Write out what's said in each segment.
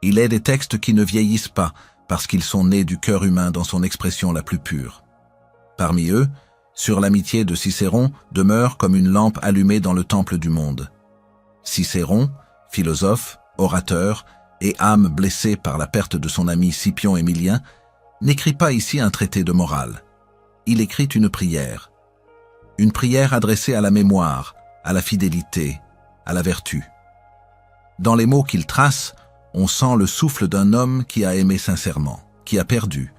Il est des textes qui ne vieillissent pas, parce qu'ils sont nés du cœur humain dans son expression la plus pure. Parmi eux, Sur l'amitié de Cicéron demeure comme une lampe allumée dans le temple du monde. Cicéron, philosophe, orateur et âme blessée par la perte de son ami Scipion Émilien, n'écrit pas ici un traité de morale. Il écrit une prière adressée à la mémoire, à la fidélité, à la vertu. Dans les mots qu'il trace, on sent le souffle d'un homme qui a aimé sincèrement, qui a perdu,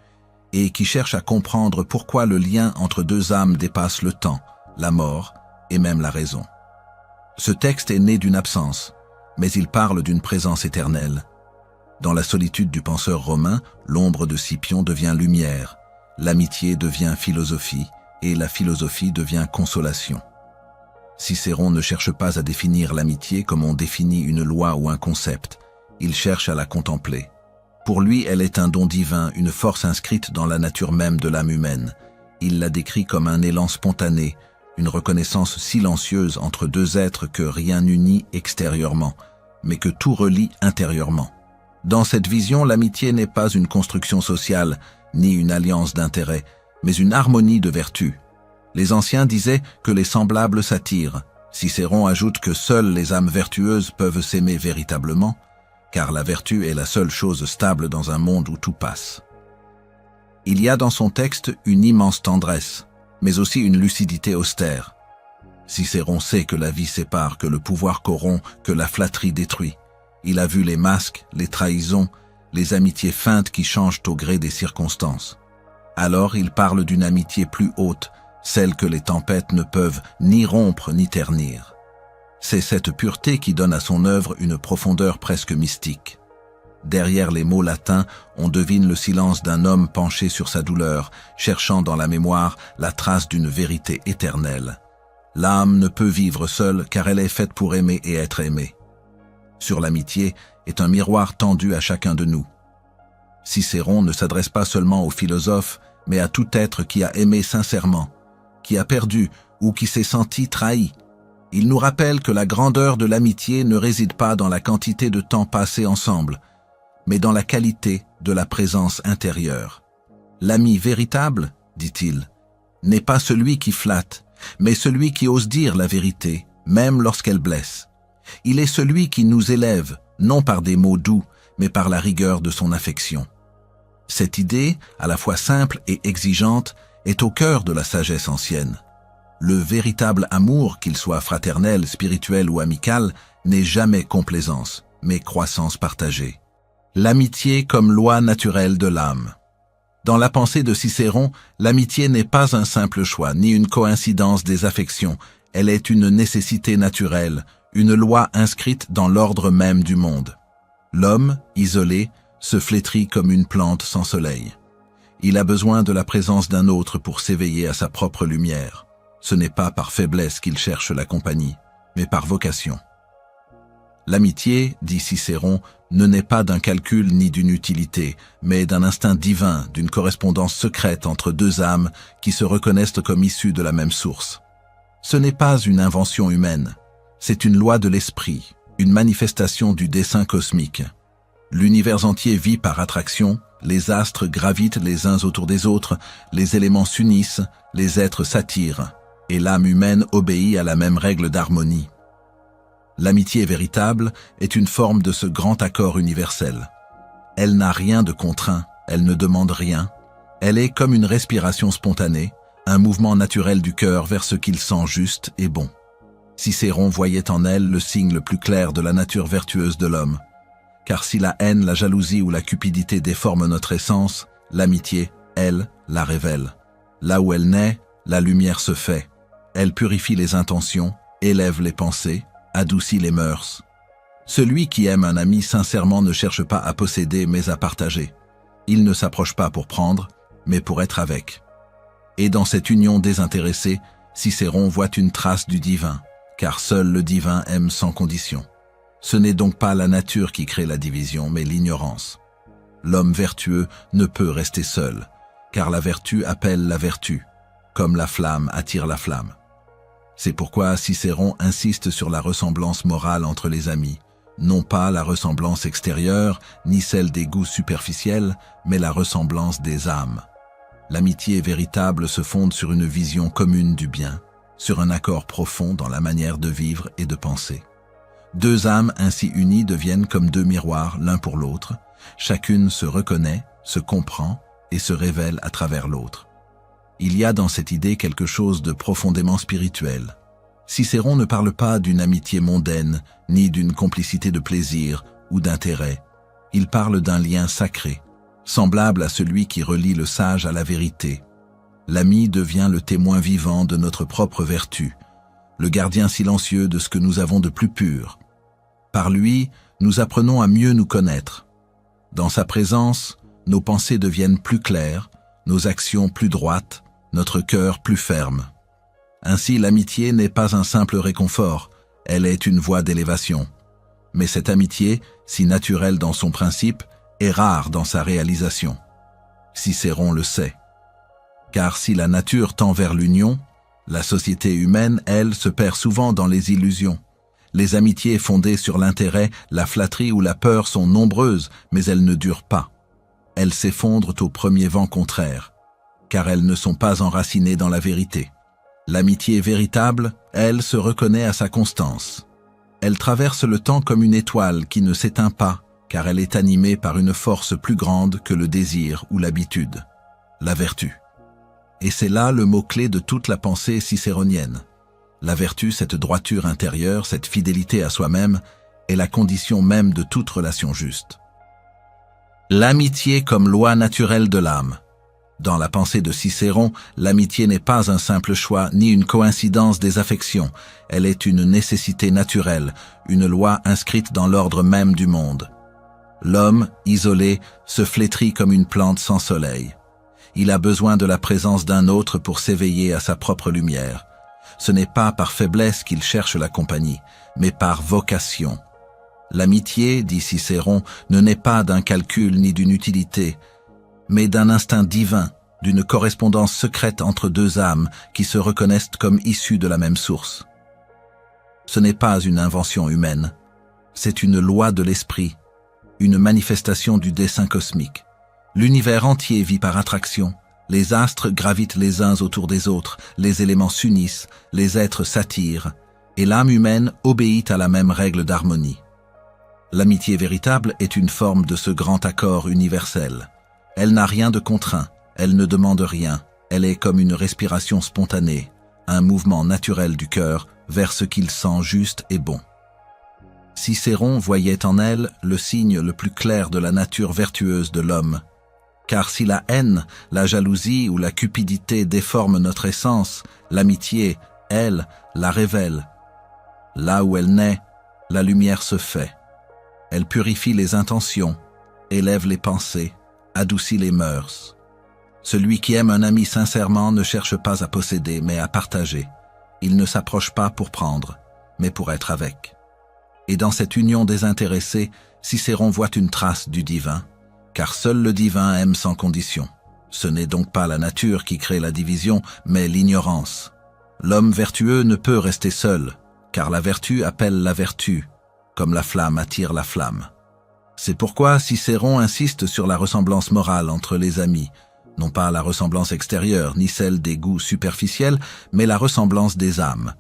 et qui cherche à comprendre pourquoi le lien entre deux âmes dépasse le temps, la mort et même la raison. Ce texte est né d'une absence, mais il parle d'une présence éternelle. Dans la solitude du penseur romain, l'ombre de Scipion devient lumière, l'amitié devient philosophie, et la philosophie devient consolation. Cicéron ne cherche pas à définir l'amitié comme on définit une loi ou un concept, il cherche à la contempler. Pour lui, elle est un don divin, une force inscrite dans la nature même de l'âme humaine. Il la décrit comme un élan spontané, une reconnaissance silencieuse entre deux êtres que rien n'unit extérieurement, mais que tout relie intérieurement. Dans cette vision, l'amitié n'est pas une construction sociale, ni une alliance d'intérêts, mais une harmonie de vertus. Les anciens disaient que les semblables s'attirent. Cicéron ajoute que seules les âmes vertueuses peuvent s'aimer véritablement, car la vertu est la seule chose stable dans un monde où tout passe. Il y a dans son texte une immense tendresse, mais aussi une lucidité austère. Cicéron sait que la vie sépare, que le pouvoir corrompt, que la flatterie détruit. Il a vu les masques, les trahisons, les amitiés feintes qui changent au gré des circonstances. Alors il parle d'une amitié plus haute, celle que les tempêtes ne peuvent ni rompre ni ternir. C'est cette pureté qui donne à son œuvre une profondeur presque mystique. Derrière les mots latins, on devine le silence d'un homme penché sur sa douleur, cherchant dans la mémoire la trace d'une vérité éternelle. L'âme ne peut vivre seule car elle est faite pour aimer et être aimée. Sur l'amitié est un miroir tendu à chacun de nous. Cicéron ne s'adresse pas seulement aux philosophes, mais à tout être qui a aimé sincèrement, qui a perdu ou qui s'est senti trahi. Il nous rappelle que la grandeur de l'amitié ne réside pas dans la quantité de temps passé ensemble, mais dans la qualité de la présence intérieure. L'ami véritable, dit-il, n'est pas celui qui flatte, mais celui qui ose dire la vérité, même lorsqu'elle blesse. Il est celui qui nous élève, non par des mots doux, mais par la rigueur de son affection. Cette idée, à la fois simple et exigeante, est au cœur de la sagesse ancienne. Le véritable amour, qu'il soit fraternel, spirituel ou amical, n'est jamais complaisance, mais croissance partagée. L'amitié comme loi naturelle de l'âme. Dans la pensée de Cicéron, l'amitié n'est pas un simple choix, ni une coïncidence des affections, elle est une nécessité naturelle, une loi inscrite dans l'ordre même du monde. L'homme, isolé, se flétrit comme une plante sans soleil. Il a besoin de la présence d'un autre pour s'éveiller à sa propre lumière. Ce n'est pas par faiblesse qu'il cherche la compagnie, mais par vocation. L'amitié, dit Cicéron, ne naît pas d'un calcul ni d'une utilité, mais d'un instinct divin, d'une correspondance secrète entre deux âmes qui se reconnaissent comme issues de la même source. Ce n'est pas une invention humaine, c'est une loi de l'esprit, une manifestation du dessein cosmique. L'univers entier vit par attraction, les astres gravitent les uns autour des autres, les éléments s'unissent, les êtres s'attirent, et l'âme humaine obéit à la même règle d'harmonie. L'amitié véritable est une forme de ce grand accord universel. Elle n'a rien de contraint, elle ne demande rien. Elle est comme une respiration spontanée, un mouvement naturel du cœur vers ce qu'il sent juste et bon. Cicéron voyait en elle le signe le plus clair de la nature vertueuse de l'homme. Car si la haine, la jalousie ou la cupidité déforment notre essence, l'amitié, elle, la révèle. Là où elle naît, la lumière se fait. Elle purifie les intentions, élève les pensées, adoucit les mœurs. Celui qui aime un ami sincèrement ne cherche pas à posséder mais à partager. Il ne s'approche pas pour prendre, mais pour être avec. Et dans cette union désintéressée, Cicéron voit une trace du divin, car seul le divin aime sans condition. Ce n'est donc pas la nature qui crée la division, mais l'ignorance. L'homme vertueux ne peut rester seul, car la vertu appelle la vertu, comme la flamme attire la flamme. C'est pourquoi Cicéron insiste sur la ressemblance morale entre les amis, non pas la ressemblance extérieure, ni celle des goûts superficiels, mais la ressemblance des âmes. L'amitié véritable se fonde sur une vision commune du bien, sur un accord profond dans la manière de vivre et de penser. Deux âmes ainsi unies deviennent comme deux miroirs l'un pour l'autre, chacune se reconnaît, se comprend et se révèle à travers l'autre. Il y a dans cette idée quelque chose de profondément spirituel. Cicéron ne parle pas d'une amitié mondaine, ni d'une complicité de plaisir ou d'intérêt. Il parle d'un lien sacré, semblable à celui qui relie le sage à la vérité. L'ami devient le témoin vivant de notre propre vertu, le gardien silencieux de ce que nous avons de plus pur. Par lui, nous apprenons à mieux nous connaître. Dans sa présence, nos pensées deviennent plus claires, nos actions plus droites, notre cœur plus ferme. Ainsi, l'amitié n'est pas un simple réconfort, elle est une voie d'élévation. Mais cette amitié, si naturelle dans son principe, est rare dans sa réalisation. Cicéron le sait. Car si la nature tend vers l'union, la société humaine, elle, se perd souvent dans les illusions. Les amitiés fondées sur l'intérêt, la flatterie ou la peur sont nombreuses, mais elles ne durent pas. Elles s'effondrent au premier vent contraire, car elles ne sont pas enracinées dans la vérité. L'amitié véritable, elle, se reconnaît à sa constance. Elle traverse le temps comme une étoile qui ne s'éteint pas, car elle est animée par une force plus grande que le désir ou l'habitude, la vertu. Et c'est là le mot-clé de toute la pensée cicéronienne. La vertu, cette droiture intérieure, cette fidélité à soi-même, est la condition même de toute relation juste. L'amitié comme loi naturelle de l'âme. Dans la pensée de Cicéron, l'amitié n'est pas un simple choix ni une coïncidence des affections, elle est une nécessité naturelle, une loi inscrite dans l'ordre même du monde. L'homme, isolé, se flétrit comme une plante sans soleil. Il a besoin de la présence d'un autre pour s'éveiller à sa propre lumière. Ce n'est pas par faiblesse qu'il cherche la compagnie, mais par vocation. L'amitié, dit Cicéron, ne naît pas d'un calcul ni d'une utilité, mais d'un instinct divin, d'une correspondance secrète entre deux âmes qui se reconnaissent comme issues de la même source. Ce n'est pas une invention humaine, c'est une loi de l'esprit, une manifestation du dessein cosmique. L'univers entier vit par attraction, les astres gravitent les uns autour des autres, les éléments s'unissent, les êtres s'attirent, et l'âme humaine obéit à la même règle d'harmonie. L'amitié véritable est une forme de ce grand accord universel. Elle n'a rien de contraint, elle ne demande rien, elle est comme une respiration spontanée, un mouvement naturel du cœur vers ce qu'il sent juste et bon. Cicéron voyait en elle le signe le plus clair de la nature vertueuse de l'homme. Car si la haine, la jalousie ou la cupidité déforment notre essence, l'amitié, elle, la révèle. Là où elle naît, la lumière se fait. Elle purifie les intentions, élève les pensées, adoucit les mœurs. Celui qui aime un ami sincèrement ne cherche pas à posséder, mais à partager. Il ne s'approche pas pour prendre, mais pour être avec. Et dans cette union désintéressée, Cicéron voit une trace du divin, car seul le divin aime sans condition. Ce n'est donc pas la nature qui crée la division, mais l'ignorance. L'homme vertueux ne peut rester seul, car la vertu appelle la vertu, comme la flamme attire la flamme. C'est pourquoi Cicéron insiste sur la ressemblance morale entre les amis, non pas la ressemblance extérieure ni celle des goûts superficiels, mais la ressemblance des âmes.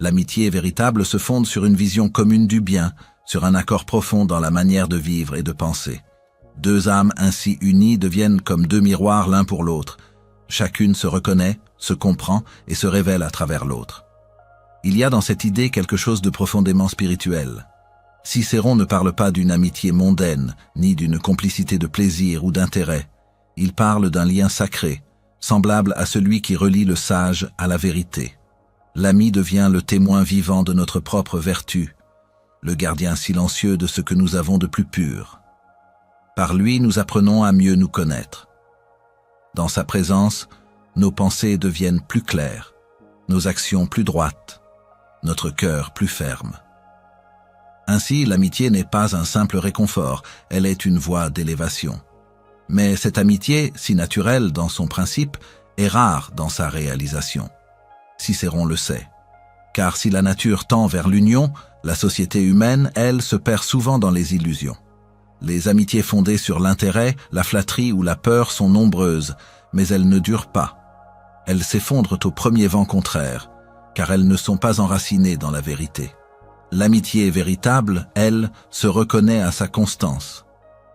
L'amitié véritable se fonde sur une vision commune du bien, sur un accord profond dans la manière de vivre et de penser. Deux âmes ainsi unies deviennent comme deux miroirs l'un pour l'autre. Chacune se reconnaît, se comprend et se révèle à travers l'autre. Il y a dans cette idée quelque chose de profondément spirituel. Cicéron ne parle pas d'une amitié mondaine, ni d'une complicité de plaisir ou d'intérêt. Il parle d'un lien sacré, semblable à celui qui relie le sage à la vérité. L'ami devient le témoin vivant de notre propre vertu, le gardien silencieux de ce que nous avons de plus pur. Par lui, nous apprenons à mieux nous connaître. Dans sa présence, nos pensées deviennent plus claires, nos actions plus droites, notre cœur plus ferme. Ainsi, l'amitié n'est pas un simple réconfort, elle est une voie d'élévation. Mais cette amitié, si naturelle dans son principe, est rare dans sa réalisation. Cicéron le sait. Car si la nature tend vers l'union, La société humaine, elle, se perd souvent dans les illusions. Les amitiés fondées sur l'intérêt, la flatterie ou la peur sont nombreuses, mais elles ne durent pas. Elles s'effondrent au premier vent contraire, car elles ne sont pas enracinées dans la vérité. L'amitié véritable, elle, se reconnaît à sa constance.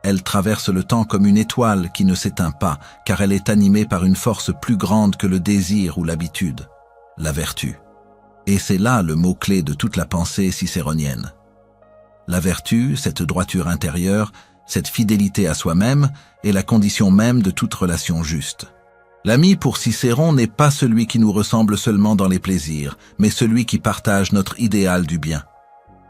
Elle traverse le temps comme une étoile qui ne s'éteint pas, car elle est animée par une force plus grande que le désir ou l'habitude, la vertu. Et c'est là le mot-clé de toute la pensée cicéronienne. La vertu, cette droiture intérieure, cette fidélité à soi-même, est la condition même de toute relation juste. L'ami pour Cicéron n'est pas celui qui nous ressemble seulement dans les plaisirs, mais celui qui partage notre idéal du bien.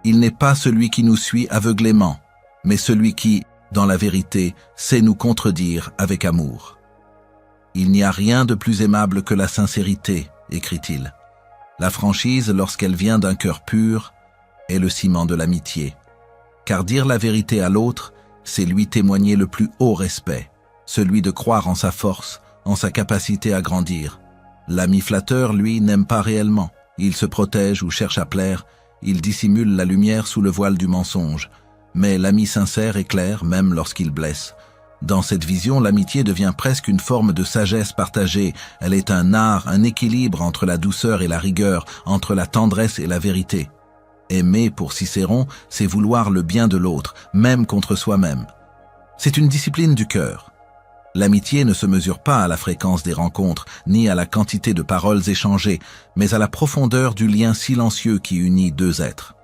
Il n'est pas celui qui nous suit aveuglément, mais celui qui, dans la vérité, sait nous contredire avec amour. Il n'y a rien de plus aimable que la sincérité, écrit-il. La franchise, lorsqu'elle vient d'un cœur pur, est le ciment de l'amitié. Car dire la vérité à l'autre, c'est lui témoigner le plus haut respect, celui de croire en sa force, en sa capacité à grandir. L'ami flatteur, lui, n'aime pas réellement. Il se protège ou cherche à plaire, il dissimule la lumière sous le voile du mensonge. Mais l'ami sincère est clair, même lorsqu'il blesse. Dans cette vision, l'amitié devient presque une forme de sagesse partagée. Elle est un art, un équilibre entre la douceur et la rigueur, entre la tendresse et la vérité. Aimer, pour Cicéron, c'est vouloir le bien de l'autre, même contre soi-même. C'est une discipline du cœur. L'amitié ne se mesure pas à la fréquence des rencontres, ni à la quantité de paroles échangées, mais à la profondeur du lien silencieux qui unit deux êtres.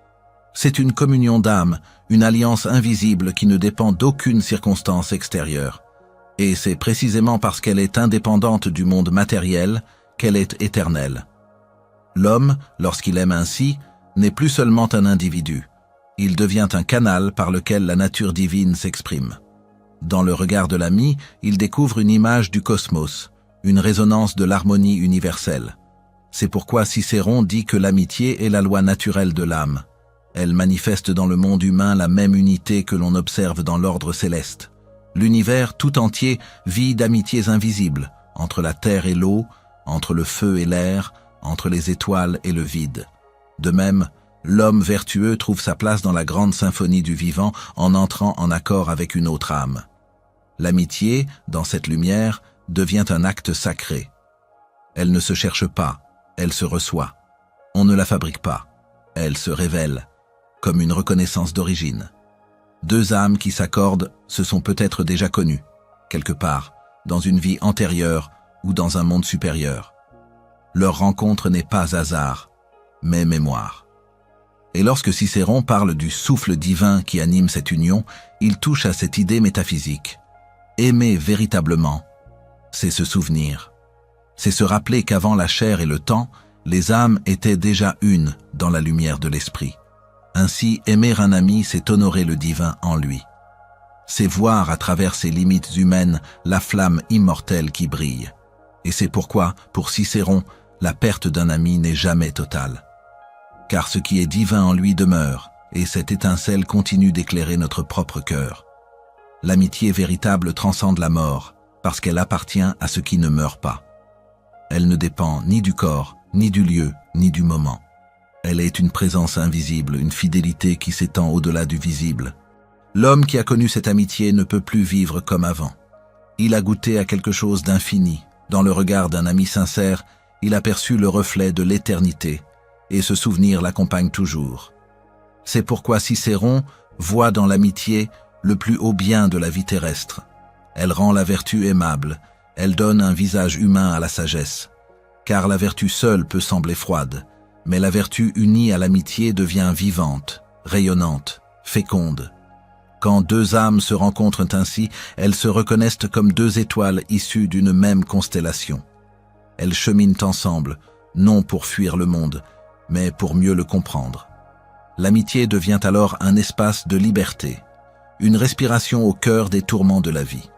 C'est une communion d'âme, une alliance invisible qui ne dépend d'aucune circonstance extérieure. Et c'est précisément parce qu'elle est indépendante du monde matériel qu'elle est éternelle. L'homme, lorsqu'il aime ainsi, n'est plus seulement un individu. Il devient un canal par lequel la nature divine s'exprime. Dans le regard de l'ami, il découvre une image du cosmos, une résonance de l'harmonie universelle. C'est pourquoi Cicéron dit que l'amitié est la loi naturelle de l'âme. Elle manifeste dans le monde humain la même unité que l'on observe dans l'ordre céleste. L'univers tout entier vit d'amitiés invisibles, entre la terre et l'eau, entre le feu et l'air, entre les étoiles et le vide. De même, l'homme vertueux trouve sa place dans la grande symphonie du vivant en entrant en accord avec une autre âme. L'amitié, dans cette lumière, devient un acte sacré. Elle ne se cherche pas, elle se reçoit. On ne la fabrique pas, elle se révèle, comme une reconnaissance d'origine. Deux âmes qui s'accordent se sont peut-être déjà connues, quelque part, dans une vie antérieure ou dans un monde supérieur. Leur rencontre n'est pas hasard, mais mémoire. Et lorsque Cicéron parle du souffle divin qui anime cette union, il touche à cette idée métaphysique. Aimer véritablement, c'est se souvenir. C'est se rappeler qu'avant la chair et le temps, les âmes étaient déjà une dans la lumière de l'esprit. Ainsi, aimer un ami, c'est honorer le divin en lui. C'est voir à travers ses limites humaines la flamme immortelle qui brille. Et c'est pourquoi, pour Cicéron, la perte d'un ami n'est jamais totale. Car ce qui est divin en lui demeure, et cette étincelle continue d'éclairer notre propre cœur. L'amitié véritable transcende la mort, parce qu'elle appartient à ce qui ne meurt pas. Elle ne dépend ni du corps, ni du lieu, ni du moment. Elle est une présence invisible, une fidélité qui s'étend au-delà du visible. L'homme qui a connu cette amitié ne peut plus vivre comme avant. Il a goûté à quelque chose d'infini. Dans le regard d'un ami sincère, il a perçu le reflet de l'éternité, et ce souvenir l'accompagne toujours. C'est pourquoi Cicéron voit dans l'amitié le plus haut bien de la vie terrestre. Elle rend la vertu aimable, elle donne un visage humain à la sagesse. Car la vertu seule peut sembler froide, mais la vertu unie à l'amitié devient vivante, rayonnante, féconde. Quand deux âmes se rencontrent ainsi, elles se reconnaissent comme deux étoiles issues d'une même constellation. Elles cheminent ensemble, non pour fuir le monde, mais pour mieux le comprendre. L'amitié devient alors un espace de liberté, une respiration au cœur des tourments de la vie.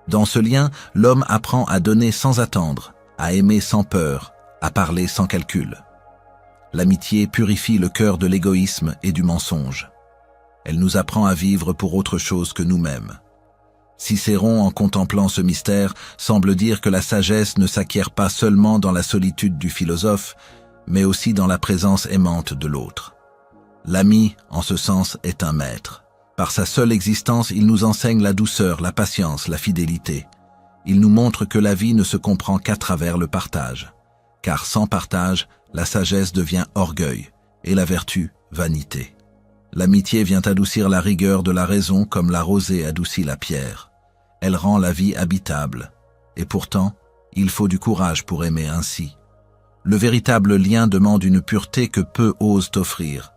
Dans ce lien, l'homme apprend à donner sans attendre, à aimer sans peur, à parler sans calcul. L'amitié purifie le cœur de l'égoïsme et du mensonge. Elle nous apprend à vivre pour autre chose que nous-mêmes. Cicéron, en contemplant ce mystère, semble dire que la sagesse ne s'acquiert pas seulement dans la solitude du philosophe, mais aussi dans la présence aimante de l'autre. L'ami, en ce sens, est un maître. Par sa seule existence, il nous enseigne la douceur, la patience, la fidélité. Il nous montre que la vie ne se comprend qu'à travers le partage. Car sans partage, la sagesse devient orgueil et la vertu, vanité. L'amitié vient adoucir la rigueur de la raison comme la rosée adoucit la pierre. Elle rend la vie habitable. Et pourtant, il faut du courage pour aimer ainsi. Le véritable lien demande une pureté que peu osent offrir.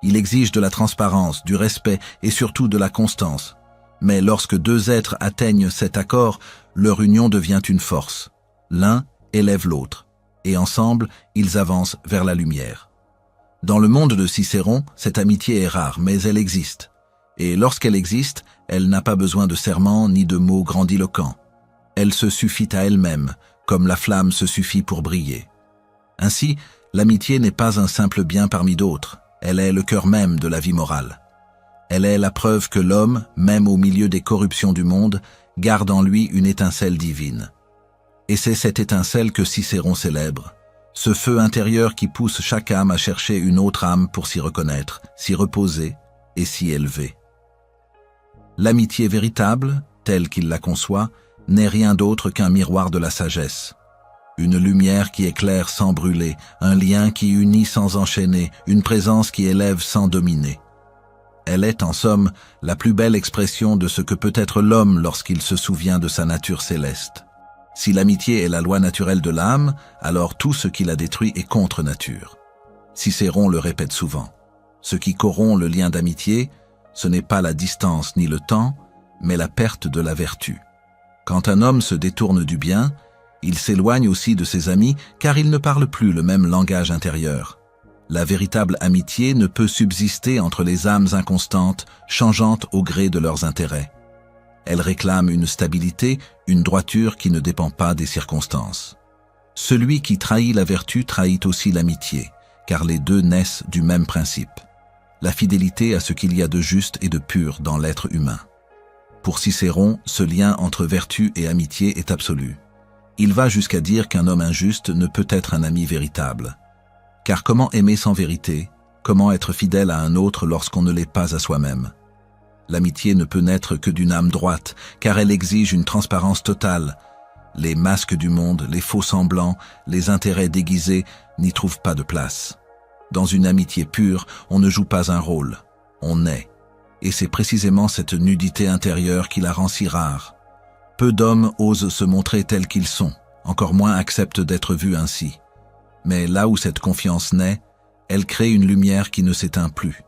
Il exige de la transparence, du respect et surtout de la constance. Mais lorsque deux êtres atteignent cet accord, leur union devient une force. L'un élève l'autre, et ensemble, ils avancent vers la lumière. Dans le monde de Cicéron, cette amitié est rare, mais elle existe. Et lorsqu'elle existe, elle n'a pas besoin de serments ni de mots grandiloquents. Elle se suffit à elle-même, comme la flamme se suffit pour briller. Ainsi, l'amitié n'est pas un simple bien parmi d'autres, elle est le cœur même de la vie morale. Elle est la preuve que l'homme, même au milieu des corruptions du monde, garde en lui une étincelle divine. Et c'est cette étincelle que Cicéron célèbre, ce feu intérieur qui pousse chaque âme à chercher une autre âme pour s'y reconnaître, s'y reposer et s'y élever. L'amitié véritable, telle qu'il la conçoit, n'est rien d'autre qu'un miroir de la sagesse. Une lumière qui éclaire sans brûler, un lien qui unit sans enchaîner, une présence qui élève sans dominer. Elle est, en somme, la plus belle expression de ce que peut être l'homme lorsqu'il se souvient de sa nature céleste. Si l'amitié est la loi naturelle de l'âme, alors tout ce qui la détruit est contre nature. Cicéron le répète souvent. Ce qui corrompt le lien d'amitié, ce n'est pas la distance ni le temps, mais la perte de la vertu. Quand un homme se détourne du bien, il s'éloigne aussi de ses amis car il ne parle plus le même langage intérieur. La véritable amitié ne peut subsister entre les âmes inconstantes, changeantes au gré de leurs intérêts. Elle réclame une stabilité, une droiture qui ne dépend pas des circonstances. Celui qui trahit la vertu trahit aussi l'amitié, car les deux naissent du même principe. La fidélité à ce qu'il y a de juste et de pur dans l'être humain. Pour Cicéron, ce lien entre vertu et amitié est absolu. Il va jusqu'à dire qu'un homme injuste ne peut être un ami véritable. Car comment aimer sans vérité? Comment être fidèle à un autre lorsqu'on ne l'est pas à soi-même? L'amitié ne peut naître que d'une âme droite, car elle exige une transparence totale. Les masques du monde, les faux semblants, les intérêts déguisés n'y trouvent pas de place. Dans une amitié pure, on ne joue pas un rôle, on est. Et c'est précisément cette nudité intérieure qui la rend si rare. Peu d'hommes osent se montrer tels qu'ils sont, encore moins acceptent d'être vus ainsi. Mais là où cette confiance naît, elle crée une lumière qui ne s'éteint plus.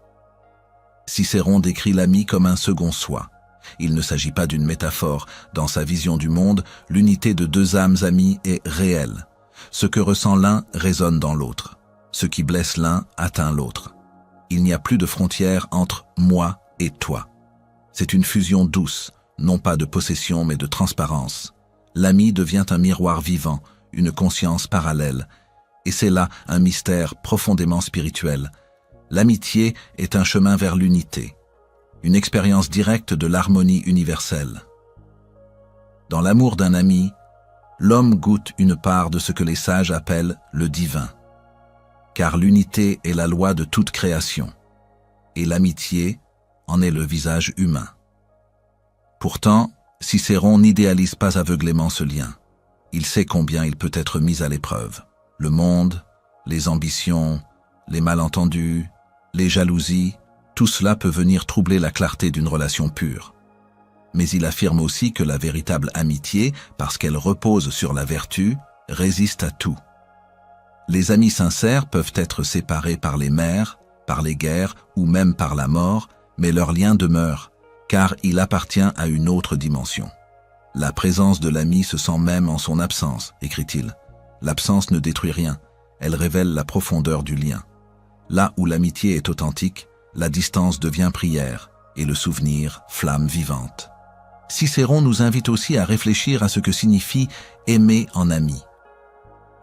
Cicéron décrit l'ami comme un second soi. Il ne s'agit pas d'une métaphore. Dans sa vision du monde, l'unité de deux âmes amies est réelle. Ce que ressent l'un résonne dans l'autre. Ce qui blesse l'un atteint l'autre. Il n'y a plus de frontière entre moi et toi. C'est une fusion douce, non pas de possession mais de transparence. L'ami devient un miroir vivant, une conscience parallèle. Et c'est là un mystère profondément spirituel. L'amitié est un chemin vers l'unité, une expérience directe de l'harmonie universelle. Dans l'amour d'un ami, l'homme goûte une part de ce que les sages appellent le divin. Car l'unité est la loi de toute création, et l'amitié en est le visage humain. Pourtant, Cicéron n'idéalise pas aveuglément ce lien. Il sait combien il peut être mis à l'épreuve. Le monde, les ambitions, les malentendus, les jalousies, tout cela peut venir troubler la clarté d'une relation pure. Mais il affirme aussi que la véritable amitié, parce qu'elle repose sur la vertu, résiste à tout. Les amis sincères peuvent être séparés par les mers, par les guerres ou même par la mort, mais leur lien demeure, car il appartient à une autre dimension. La présence de l'ami se sent même en son absence, écrit-il. L'absence ne détruit rien, elle révèle la profondeur du lien. Là où l'amitié est authentique, la distance devient prière et le souvenir flamme vivante. Cicéron nous invite aussi à réfléchir à ce que signifie aimer en ami.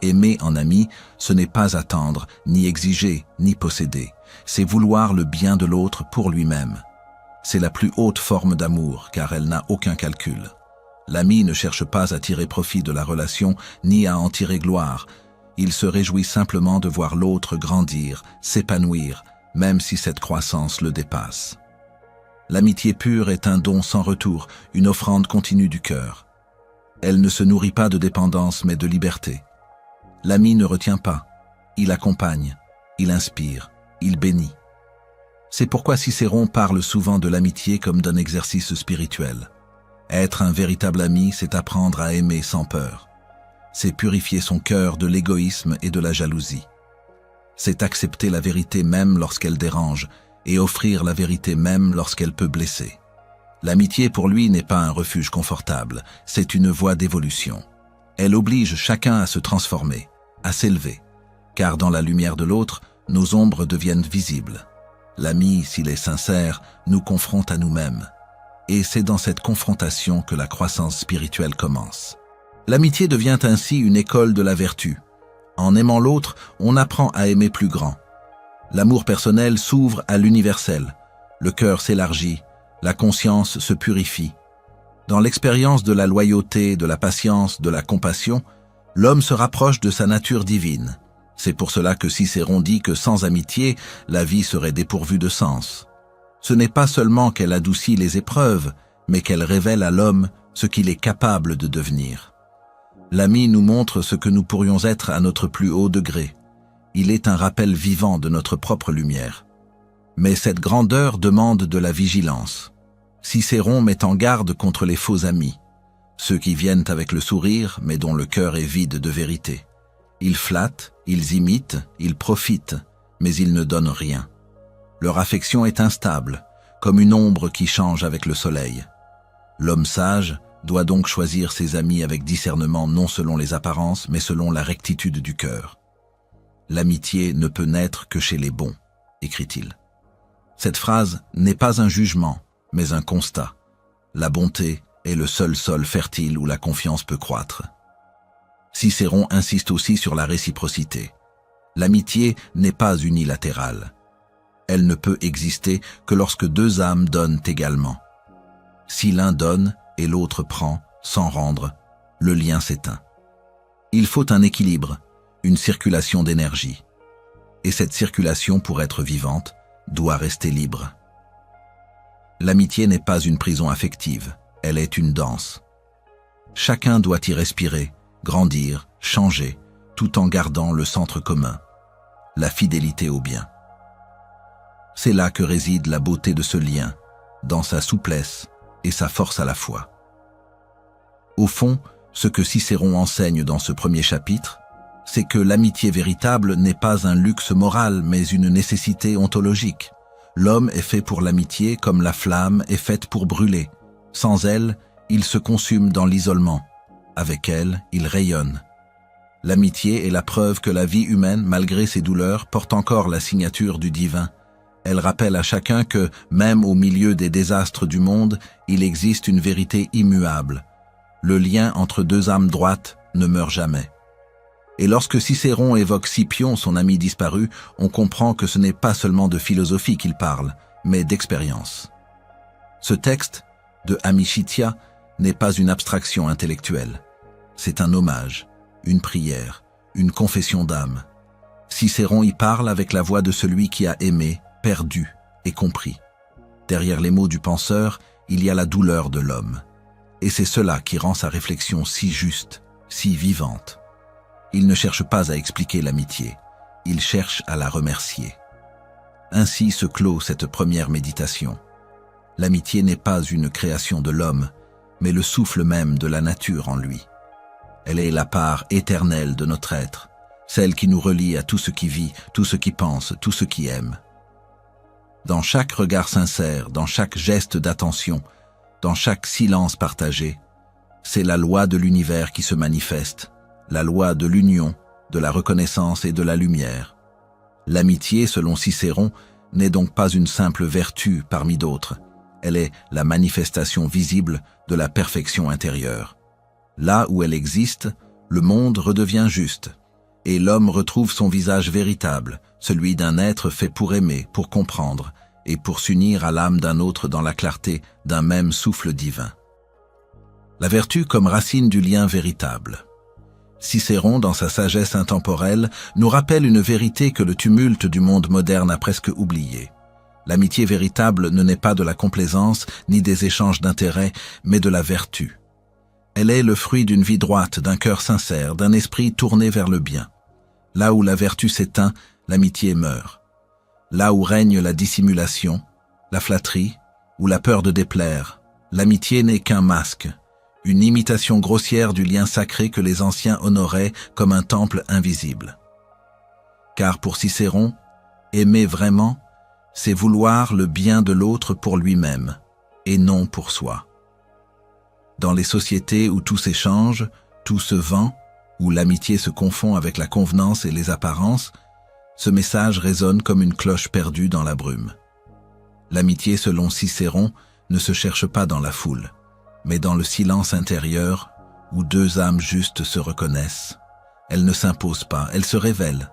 Aimer en ami, ce n'est pas attendre, ni exiger, ni posséder. C'est vouloir le bien de l'autre pour lui-même. C'est la plus haute forme d'amour, car elle n'a aucun calcul. L'ami ne cherche pas à tirer profit de la relation, ni à en tirer gloire. Il se réjouit simplement de voir l'autre grandir, s'épanouir, même si cette croissance le dépasse. L'amitié pure est un don sans retour, une offrande continue du cœur. Elle ne se nourrit pas de dépendance mais de liberté. L'ami ne retient pas, il accompagne, il inspire, il bénit. C'est pourquoi Cicéron parle souvent de l'amitié comme d'un exercice spirituel. Être un véritable ami, c'est apprendre à aimer sans peur. C'est purifier son cœur de l'égoïsme et de la jalousie. C'est accepter la vérité même lorsqu'elle dérange et offrir la vérité même lorsqu'elle peut blesser. L'amitié pour lui n'est pas un refuge confortable, c'est une voie d'évolution. Elle oblige chacun à se transformer, à s'élever, car dans la lumière de l'autre, nos ombres deviennent visibles. L'ami, s'il est sincère, nous confronte à nous-mêmes. Et c'est dans cette confrontation que la croissance spirituelle commence. L'amitié devient ainsi une école de la vertu. En aimant l'autre, on apprend à aimer plus grand. L'amour personnel s'ouvre à l'universel. Le cœur s'élargit, la conscience se purifie. Dans l'expérience de la loyauté, de la patience, de la compassion, l'homme se rapproche de sa nature divine. C'est pour cela que Cicéron dit que sans amitié, la vie serait dépourvue de sens. Ce n'est pas seulement qu'elle adoucit les épreuves, mais qu'elle révèle à l'homme ce qu'il est capable de devenir. L'ami nous montre ce que nous pourrions être à notre plus haut degré. Il est un rappel vivant de notre propre lumière. Mais cette grandeur demande de la vigilance. Cicéron met en garde contre les faux amis, ceux qui viennent avec le sourire mais dont le cœur est vide de vérité. Ils flattent, ils imitent, ils profitent, mais ils ne donnent rien. Leur affection est instable, comme une ombre qui change avec le soleil. L'homme sage doit donc choisir ses amis avec discernement non selon les apparences, mais selon la rectitude du cœur. L'amitié ne peut naître que chez les bons, écrit-il. Cette phrase n'est pas un jugement, mais un constat. La bonté est le seul sol fertile où la confiance peut croître. Cicéron insiste aussi sur la réciprocité. L'amitié n'est pas unilatérale. Elle ne peut exister que lorsque deux âmes donnent également. Si l'un donne et l'autre prend, sans rendre, le lien s'éteint. Il faut un équilibre, une circulation d'énergie. Et cette circulation, pour être vivante, doit rester libre. L'amitié n'est pas une prison affective, elle est une danse. Chacun doit y respirer, grandir, changer, tout en gardant le centre commun, la fidélité au bien. C'est là que réside la beauté de ce lien, dans sa souplesse et sa force à la fois. Au fond, ce que Cicéron enseigne dans ce premier chapitre, c'est que l'amitié véritable n'est pas un luxe moral, mais une nécessité ontologique. L'homme est fait pour l'amitié comme la flamme est faite pour brûler. Sans elle, il se consume dans l'isolement. Avec elle, il rayonne. L'amitié est la preuve que la vie humaine, malgré ses douleurs, porte encore la signature du divin. Elle rappelle à chacun que, même au milieu des désastres du monde, il existe une vérité immuable. Le lien entre deux âmes droites ne meurt jamais. Et lorsque Cicéron évoque Scipion, son ami disparu, on comprend que ce n'est pas seulement de philosophie qu'il parle, mais d'expérience. Ce texte, de Amicitia, n'est pas une abstraction intellectuelle. C'est un hommage, une prière, une confession d'âme. Cicéron y parle avec la voix de celui qui a aimé, perdu et compris. Derrière les mots du penseur, il y a la douleur de l'homme. Et c'est cela qui rend sa réflexion si juste, si vivante. Il ne cherche pas à expliquer l'amitié, il cherche à la remercier. Ainsi se clôt cette première méditation. L'amitié n'est pas une création de l'homme, mais le souffle même de la nature en lui. Elle est la part éternelle de notre être, celle qui nous relie à tout ce qui vit, tout ce qui pense, tout ce qui aime. Dans chaque regard sincère, dans chaque geste d'attention, dans chaque silence partagé, c'est la loi de l'univers qui se manifeste, la loi de l'union, de la reconnaissance et de la lumière. L'amitié, selon Cicéron, n'est donc pas une simple vertu parmi d'autres, elle est la manifestation visible de la perfection intérieure. Là où elle existe, le monde redevient juste, et l'homme retrouve son visage véritable, celui d'un être fait pour aimer, pour comprendre, et pour s'unir à l'âme d'un autre dans la clarté d'un même souffle divin. La vertu comme racine du lien véritable. Cicéron, dans sa sagesse intemporelle, nous rappelle une vérité que le tumulte du monde moderne a presque oubliée. L'amitié véritable ne naît pas de la complaisance ni des échanges d'intérêts, mais de la vertu. Elle est le fruit d'une vie droite, d'un cœur sincère, d'un esprit tourné vers le bien. Là où la vertu s'éteint, l'amitié meurt. Là où règne la dissimulation, la flatterie ou la peur de déplaire, l'amitié n'est qu'un masque, une imitation grossière du lien sacré que les anciens honoraient comme un temple invisible. Car pour Cicéron, aimer vraiment, c'est vouloir le bien de l'autre pour lui-même, et non pour soi. Dans les sociétés où tout s'échange, tout se vend, où l'amitié se confond avec la convenance et les apparences, ce message résonne comme une cloche perdue dans la brume. L'amitié, selon Cicéron, ne se cherche pas dans la foule, mais dans le silence intérieur où deux âmes justes se reconnaissent. Elle ne s'impose pas, elle se révèle.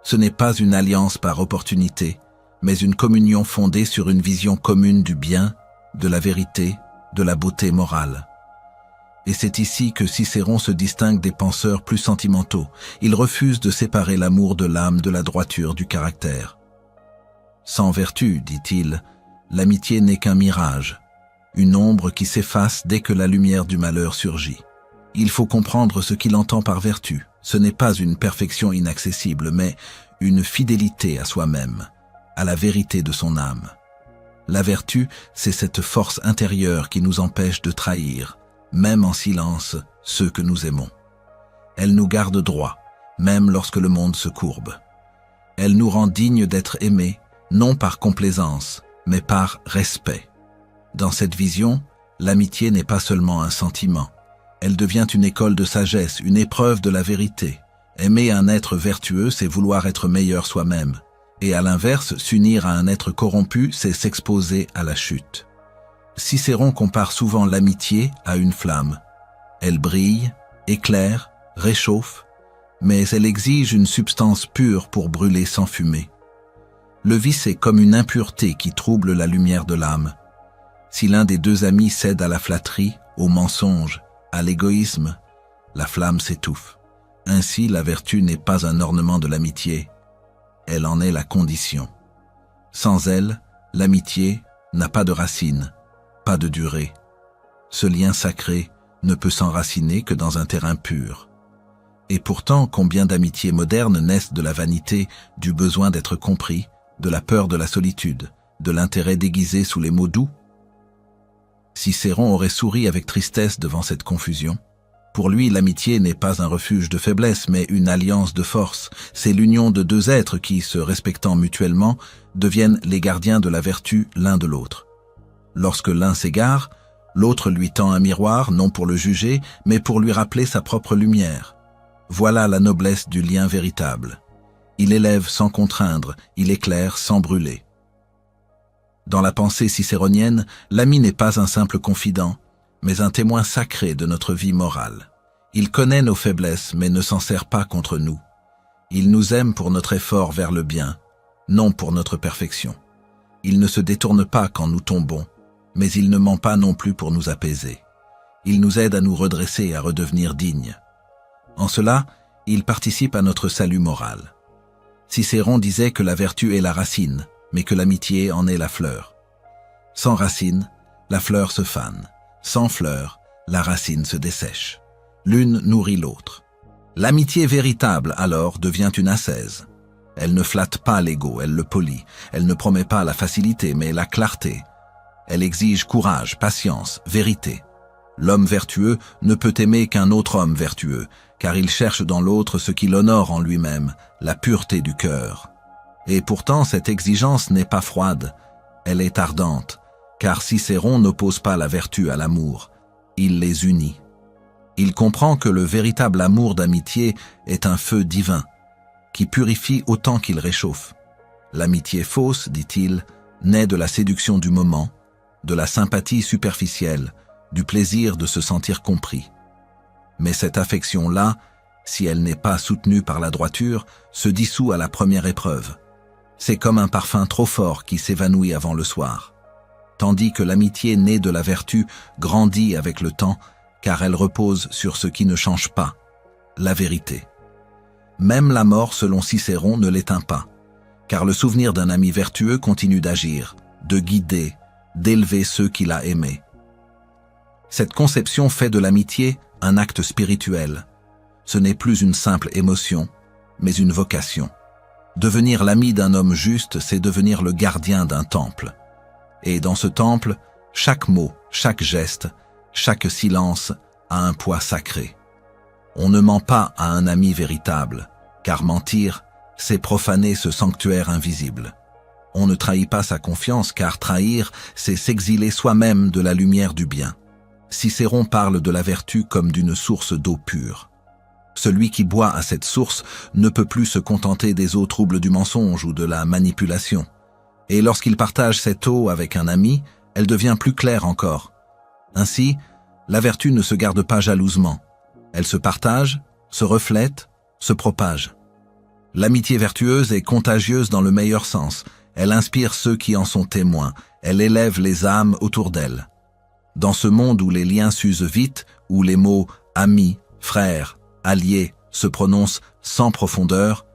Ce n'est pas une alliance par opportunité, mais une communion fondée sur une vision commune du bien, de la vérité, de la beauté morale. Et c'est ici que Cicéron se distingue des penseurs plus sentimentaux. Il refuse de séparer l'amour de l'âme de la droiture du caractère. Sans vertu, dit-il, l'amitié n'est qu'un mirage, une ombre qui s'efface dès que la lumière du malheur surgit. Il faut comprendre ce qu'il entend par vertu. Ce n'est pas une perfection inaccessible, mais une fidélité à soi-même, à la vérité de son âme. La vertu, c'est cette force intérieure qui nous empêche de trahir, même en silence, ceux que nous aimons. Elle nous garde droit, même lorsque le monde se courbe. Elle nous rend dignes d'être aimés, non par complaisance, mais par respect. Dans cette vision, l'amitié n'est pas seulement un sentiment. Elle devient une école de sagesse, une épreuve de la vérité. Aimer un être vertueux, c'est vouloir être meilleur soi-même. Et à l'inverse, s'unir à un être corrompu, c'est s'exposer à la chute. Cicéron compare souvent l'amitié à une flamme. Elle brille, éclaire, réchauffe, mais elle exige une substance pure pour brûler sans fumée. Le vice est comme une impureté qui trouble la lumière de l'âme. Si l'un des deux amis cède à la flatterie, au mensonge, à l'égoïsme, la flamme s'étouffe. Ainsi, la vertu n'est pas un ornement de l'amitié, elle en est la condition. Sans elle, l'amitié n'a pas de racine, pas de durée. Ce lien sacré ne peut s'enraciner que dans un terrain pur. Et pourtant, combien d'amitiés modernes naissent de la vanité, du besoin d'être compris, de la peur de la solitude, de l'intérêt déguisé sous les mots doux? Cicéron aurait souri avec tristesse devant cette confusion. Pour lui, l'amitié n'est pas un refuge de faiblesse, mais une alliance de force. C'est l'union de deux êtres qui, se respectant mutuellement, deviennent les gardiens de la vertu l'un de l'autre. Lorsque l'un s'égare, l'autre lui tend un miroir, non pour le juger, mais pour lui rappeler sa propre lumière. Voilà la noblesse du lien véritable. Il élève sans contraindre, il éclaire sans brûler. Dans la pensée cicéronienne, l'ami n'est pas un simple confident, mais un témoin sacré de notre vie morale. Il connaît nos faiblesses, mais ne s'en sert pas contre nous. Il nous aime pour notre effort vers le bien, non pour notre perfection. Il ne se détourne pas quand nous tombons, mais il ne ment pas non plus pour nous apaiser. Il nous aide à nous redresser et à redevenir dignes. En cela, il participe à notre salut moral. Cicéron disait que la vertu est la racine, mais que l'amitié en est la fleur. Sans racine, la fleur se fane. Sans fleur, la racine se dessèche. L'une nourrit l'autre. L'amitié véritable, alors, devient une ascèse. Elle ne flatte pas l'ego, elle le polit. Elle ne promet pas la facilité, mais la clarté. Elle exige courage, patience, vérité. L'homme vertueux ne peut aimer qu'un autre homme vertueux, car il cherche dans l'autre ce qui l'honore en lui-même, la pureté du cœur. Et pourtant, cette exigence n'est pas froide, elle est ardente, car Cicéron n'oppose pas la vertu à l'amour, il les unit. Il comprend que le véritable amour d'amitié est un feu divin, qui purifie autant qu'il réchauffe. L'amitié fausse, dit-il, naît de la séduction du moment, de la sympathie superficielle, du plaisir de se sentir compris. Mais cette affection-là, si elle n'est pas soutenue par la droiture, se dissout à la première épreuve. C'est comme un parfum trop fort qui s'évanouit avant le soir. Tandis que l'amitié née de la vertu grandit avec le temps, car elle repose sur ce qui ne change pas, la vérité. Même la mort, selon Cicéron, ne l'éteint pas, car le souvenir d'un ami vertueux continue d'agir, de guider, d'élever ceux qu'il a aimés. Cette conception fait de l'amitié un acte spirituel. Ce n'est plus une simple émotion, mais une vocation. Devenir l'ami d'un homme juste, c'est devenir le gardien d'un temple. Et dans ce temple, chaque mot, chaque geste, chaque silence a un poids sacré. On ne ment pas à un ami véritable, car mentir, c'est profaner ce sanctuaire invisible. On ne trahit pas sa confiance, car trahir, c'est s'exiler soi-même de la lumière du bien. Cicéron parle de la vertu comme d'une source d'eau pure. Celui qui boit à cette source ne peut plus se contenter des eaux troubles du mensonge ou de la manipulation. Et lorsqu'il partage cette eau avec un ami, elle devient plus claire encore. Ainsi, la vertu ne se garde pas jalousement. Elle se partage, se reflète, se propage. L'amitié vertueuse est contagieuse dans le meilleur sens. Elle inspire ceux qui en sont témoins. Elle élève les âmes autour d'elle. Dans ce monde où les liens s'usent vite, où les mots « amis »,« frères », alliés se prononcent sans profondeur,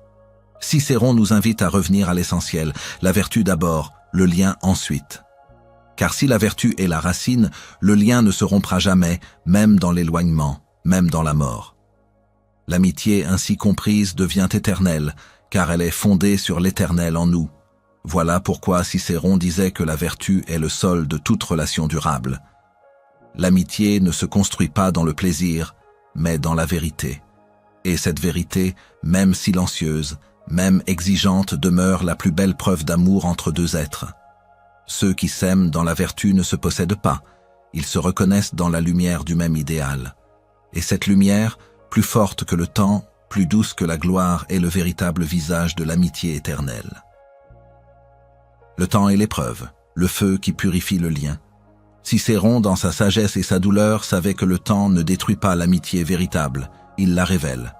Cicéron nous invite à revenir à l'essentiel, la vertu d'abord, le lien ensuite. Car si la vertu est la racine, le lien ne se rompra jamais, même dans l'éloignement, même dans la mort. L'amitié ainsi comprise devient éternelle, car elle est fondée sur l'éternel en nous. Voilà pourquoi Cicéron disait que la vertu est le sol de toute relation durable. L'amitié ne se construit pas dans le plaisir, mais dans la vérité. Et cette vérité, même silencieuse, même exigeante, demeure la plus belle preuve d'amour entre deux êtres. Ceux qui s'aiment dans la vertu ne se possèdent pas, ils se reconnaissent dans la lumière du même idéal. Et cette lumière, plus forte que le temps, plus douce que la gloire, est le véritable visage de l'amitié éternelle. Le temps est l'épreuve, le feu qui purifie le lien. Cicéron, dans sa sagesse et sa douleur, savait que le temps ne détruit pas l'amitié véritable, il la révèle.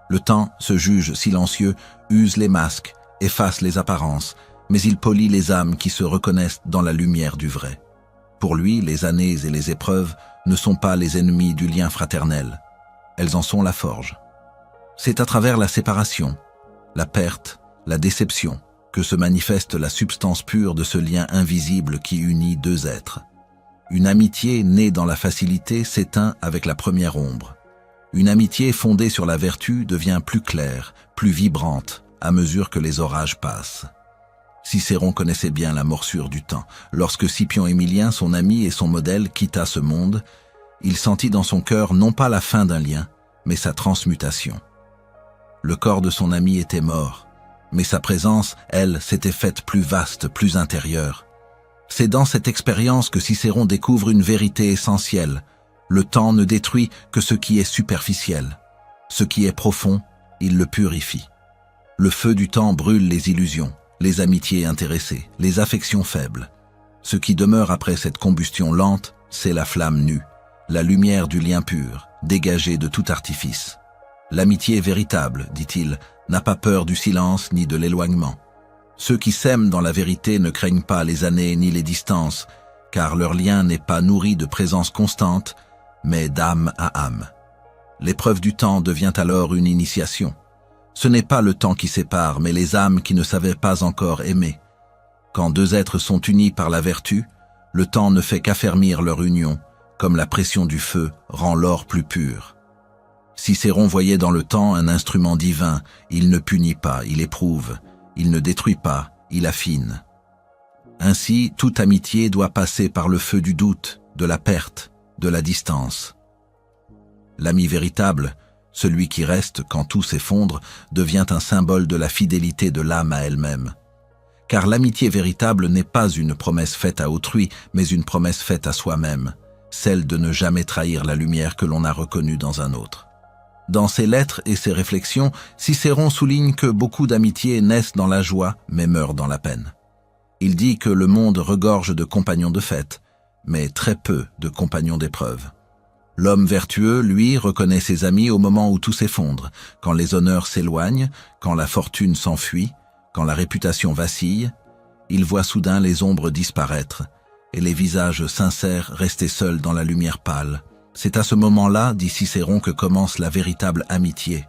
Le temps se juge silencieux, use les masques, efface les apparences, mais il polit les âmes qui se reconnaissent dans la lumière du vrai. Pour lui, les années et les épreuves ne sont pas les ennemis du lien fraternel. Elles en sont la forge. C'est à travers la séparation, la perte, la déception, que se manifeste la substance pure de ce lien invisible qui unit deux êtres. Une amitié née dans la facilité s'éteint avec la première ombre. Une amitié fondée sur la vertu devient plus claire, plus vibrante, à mesure que les orages passent. Cicéron connaissait bien la morsure du temps. Lorsque Scipion Émilien, son ami et son modèle, quitta ce monde, il sentit dans son cœur non pas la fin d'un lien, mais sa transmutation. Le corps de son ami était mort, mais sa présence, elle, s'était faite plus vaste, plus intérieure. C'est dans cette expérience que Cicéron découvre une vérité essentielle. Le temps ne détruit que ce qui est superficiel. Ce qui est profond, il le purifie. Le feu du temps brûle les illusions, les amitiés intéressées, les affections faibles. Ce qui demeure après cette combustion lente, c'est la flamme nue, la lumière du lien pur, dégagée de tout artifice. L'amitié véritable, dit-il, n'a pas peur du silence ni de l'éloignement. Ceux qui s'aiment dans la vérité ne craignent pas les années ni les distances, car leur lien n'est pas nourri de présence constante, mais d'âme à âme. L'épreuve du temps devient alors une initiation. Ce n'est pas le temps qui sépare, mais les âmes qui ne savaient pas encore aimer. Quand deux êtres sont unis par la vertu, le temps ne fait qu'affermir leur union, comme la pression du feu rend l'or plus pur. Cicéron voyait dans le temps un instrument divin, il ne punit pas, il éprouve, il ne détruit pas, il affine. Ainsi, toute amitié doit passer par le feu du doute, de la perte, de la distance. L'ami véritable, celui qui reste quand tout s'effondre, devient un symbole de la fidélité de l'âme à elle-même. Car l'amitié véritable n'est pas une promesse faite à autrui, mais une promesse faite à soi-même, celle de ne jamais trahir la lumière que l'on a reconnue dans un autre. Dans ses lettres et ses réflexions, Cicéron souligne que beaucoup d'amitiés naissent dans la joie, mais meurent dans la peine. Il dit que le monde regorge de compagnons de fête, mais très peu de compagnons d'épreuve. L'homme vertueux, lui, reconnaît ses amis au moment où tout s'effondre, quand les honneurs s'éloignent, quand la fortune s'enfuit, quand la réputation vacille, il voit soudain les ombres disparaître, et les visages sincères rester seuls dans la lumière pâle, C'est à ce moment-là, dit Cicéron, que commence la véritable amitié,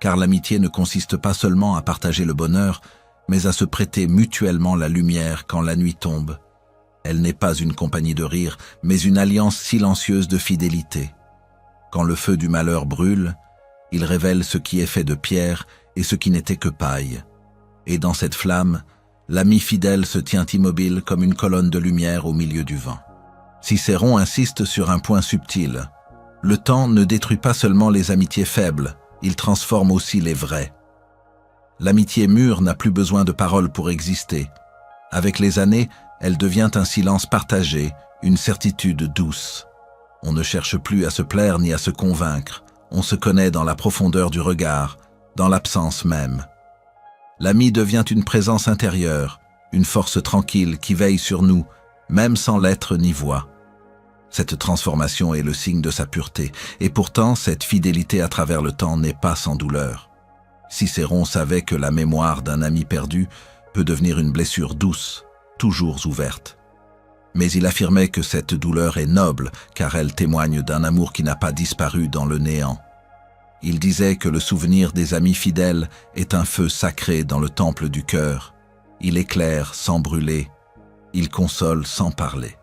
car l'amitié ne consiste pas seulement à partager le bonheur, mais à se prêter mutuellement la lumière quand la nuit tombe. Elle n'est pas une compagnie de rire, mais une alliance silencieuse de fidélité. Quand le feu du malheur brûle, il révèle ce qui est fait de pierre et ce qui n'était que paille. Et dans cette flamme, l'ami fidèle se tient immobile comme une colonne de lumière au milieu du vent. Cicéron insiste sur un point subtil. Le temps ne détruit pas seulement les amitiés faibles, il transforme aussi les vraies. L'amitié mûre n'a plus besoin de paroles pour exister. Avec les années, elle devient un silence partagé, une certitude douce. On ne cherche plus à se plaire ni à se convaincre. On se connaît dans la profondeur du regard, dans l'absence même. L'ami devient une présence intérieure, une force tranquille qui veille sur nous, même sans lettre ni voix. Cette transformation est le signe de sa pureté, et pourtant cette fidélité à travers le temps n'est pas sans douleur. Cicéron savait que la mémoire d'un ami perdu peut devenir une blessure douce, toujours ouverte. Mais il affirmait que cette douleur est noble, car elle témoigne d'un amour qui n'a pas disparu dans le néant. Il disait que le souvenir des amis fidèles est un feu sacré dans le temple du cœur. Il éclaire sans brûler, il console sans parler.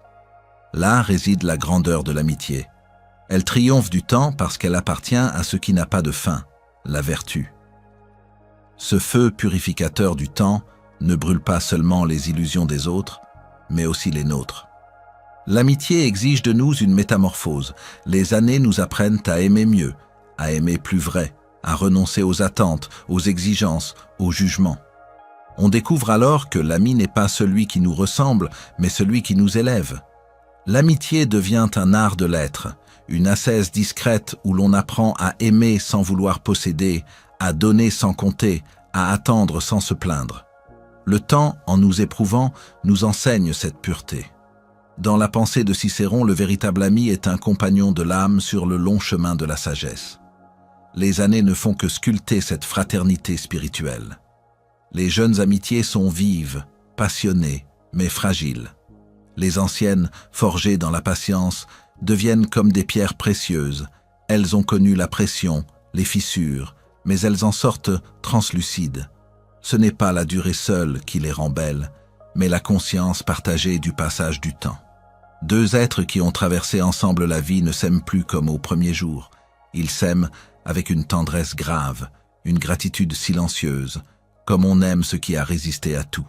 Là réside la grandeur de l'amitié. Elle triomphe du temps parce qu'elle appartient à ce qui n'a pas de fin, la vertu. Ce feu purificateur du temps ne brûle pas seulement les illusions des autres, mais aussi les nôtres. L'amitié exige de nous une métamorphose. Les années nous apprennent à aimer mieux, à aimer plus vrai, à renoncer aux attentes, aux exigences, aux jugements. On découvre alors que l'ami n'est pas celui qui nous ressemble, mais celui qui nous élève. L'amitié devient un art de l'être, une ascèse discrète où l'on apprend à aimer sans vouloir posséder, à donner sans compter, à attendre sans se plaindre. Le temps, en nous éprouvant, nous enseigne cette pureté. Dans la pensée de Cicéron, le véritable ami est un compagnon de l'âme sur le long chemin de la sagesse. Les années ne font que sculpter cette fraternité spirituelle. Les jeunes amitiés sont vives, passionnées, mais fragiles. Les anciennes, forgées dans la patience, deviennent comme des pierres précieuses. Elles ont connu la pression, les fissures, mais elles en sortent translucides. Ce n'est pas la durée seule qui les rend belles, mais la conscience partagée du passage du temps. Deux êtres qui ont traversé ensemble la vie ne s'aiment plus comme au premier jour. Ils s'aiment avec une tendresse grave, une gratitude silencieuse, comme on aime ce qui a résisté à tout.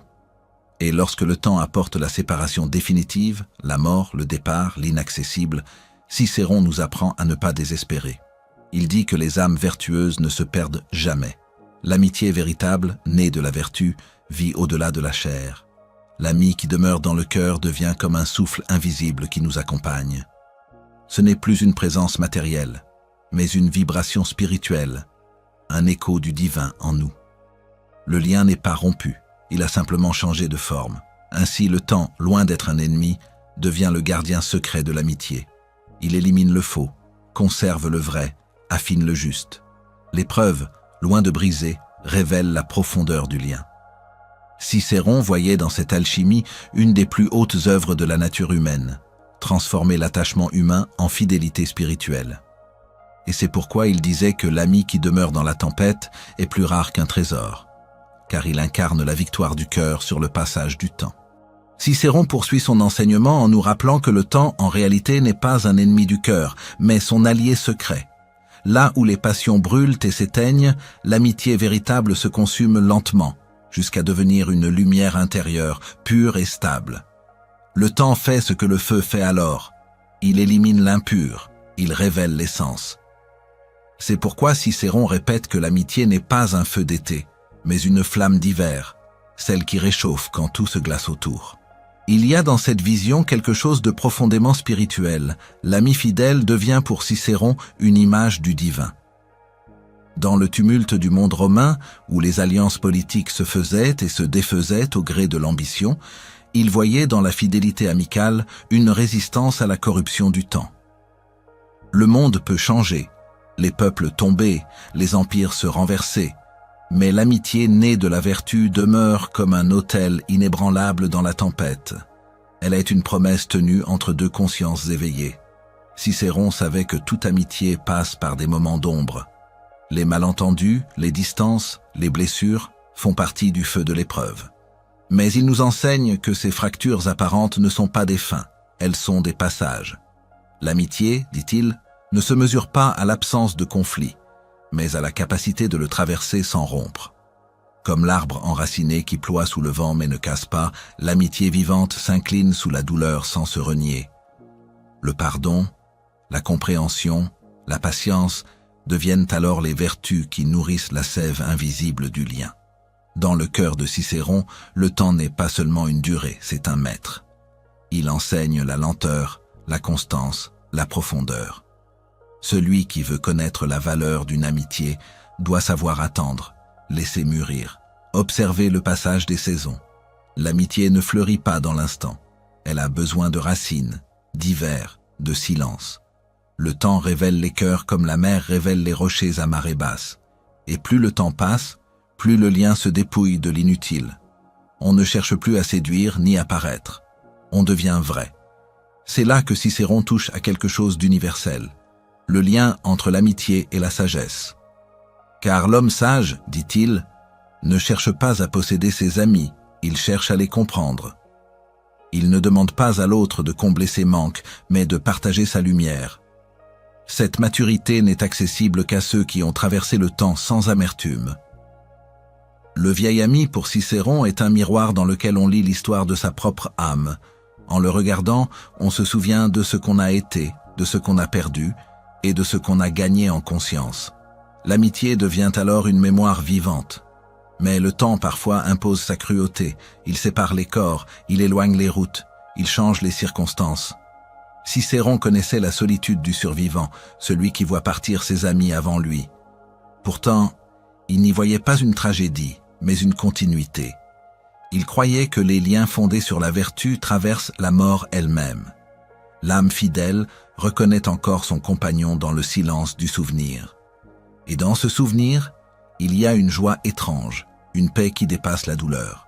Et lorsque le temps apporte la séparation définitive, la mort, le départ, l'inaccessible, Cicéron nous apprend à ne pas désespérer. Il dit que les âmes vertueuses ne se perdent jamais. L'amitié véritable, née de la vertu, vit au-delà de la chair. L'ami qui demeure dans le cœur devient comme un souffle invisible qui nous accompagne. Ce n'est plus une présence matérielle, mais une vibration spirituelle, un écho du divin en nous. Le lien n'est pas rompu, il a simplement changé de forme. Ainsi, le temps, loin d'être un ennemi, devient le gardien secret de l'amitié. Il élimine le faux, conserve le vrai, affine le juste. L'épreuve, loin de briser, révèle la profondeur du lien. Cicéron voyait dans cette alchimie une des plus hautes œuvres de la nature humaine, transformer l'attachement humain en fidélité spirituelle. Et c'est pourquoi il disait que l'ami qui demeure dans la tempête est plus rare qu'un trésor, car il incarne la victoire du cœur sur le passage du temps. Cicéron poursuit son enseignement en nous rappelant que le temps, en réalité, n'est pas un ennemi du cœur, mais son allié secret. Là où les passions brûlent et s'éteignent, l'amitié véritable se consume lentement, jusqu'à devenir une lumière intérieure, pure et stable. Le temps fait ce que le feu fait alors. Il élimine l'impur, il révèle l'essence. C'est pourquoi Cicéron répète que l'amitié n'est pas un feu d'été, mais une flamme d'hiver, celle qui réchauffe quand tout se glace autour. Il y a dans cette vision quelque chose de profondément spirituel. L'ami fidèle devient pour Cicéron une image du divin. Dans le tumulte du monde romain, où les alliances politiques se faisaient et se défaisaient au gré de l'ambition, il voyait dans la fidélité amicale une résistance à la corruption du temps. Le monde peut changer, les peuples tomber, les empires se renverser, mais l'amitié née de la vertu demeure comme un autel inébranlable dans la tempête. Elle est une promesse tenue entre deux consciences éveillées. Cicéron savait que toute amitié passe par des moments d'ombre. Les malentendus, les distances, les blessures font partie du feu de l'épreuve. Mais il nous enseigne que ces fractures apparentes ne sont pas des fins, elles sont des passages. L'amitié, dit-il, ne se mesure pas à l'absence de conflit, mais à la capacité de le traverser sans rompre. Comme l'arbre enraciné qui ploie sous le vent mais ne casse pas, l'amitié vivante s'incline sous la douleur sans se renier. Le pardon, la compréhension, la patience deviennent alors les vertus qui nourrissent la sève invisible du lien. Dans le cœur de Cicéron, le temps n'est pas seulement une durée, c'est un maître. Il enseigne la lenteur, la constance, la profondeur. Celui qui veut connaître la valeur d'une amitié doit savoir attendre, laisser mûrir, observer le passage des saisons. L'amitié ne fleurit pas dans l'instant. Elle a besoin de racines, d'hiver, de silence. Le temps révèle les cœurs comme la mer révèle les rochers à marée basse. Et plus le temps passe, plus le lien se dépouille de l'inutile. On ne cherche plus à séduire ni à paraître. On devient vrai. C'est là que Cicéron touche à quelque chose d'universel, le lien entre l'amitié et la sagesse. Car l'homme sage, dit-il, ne cherche pas à posséder ses amis, il cherche à les comprendre. Il ne demande pas à l'autre de combler ses manques, mais de partager sa lumière. Cette maturité n'est accessible qu'à ceux qui ont traversé le temps sans amertume. Le vieil ami pour Cicéron est un miroir dans lequel on lit l'histoire de sa propre âme. En le regardant, on se souvient de ce qu'on a été, de ce qu'on a perdu et de ce qu'on a gagné en conscience. L'amitié devient alors une mémoire vivante. Mais le temps parfois impose sa cruauté, il sépare les corps, il éloigne les routes, il change les circonstances. Cicéron connaissait la solitude du survivant, celui qui voit partir ses amis avant lui. Pourtant, il n'y voyait pas une tragédie, mais une continuité. Il croyait que les liens fondés sur la vertu traversent la mort elle-même. L'âme fidèle reconnaît encore son compagnon dans le silence du souvenir. Et dans ce souvenir, il y a une joie étrange, une paix qui dépasse la douleur.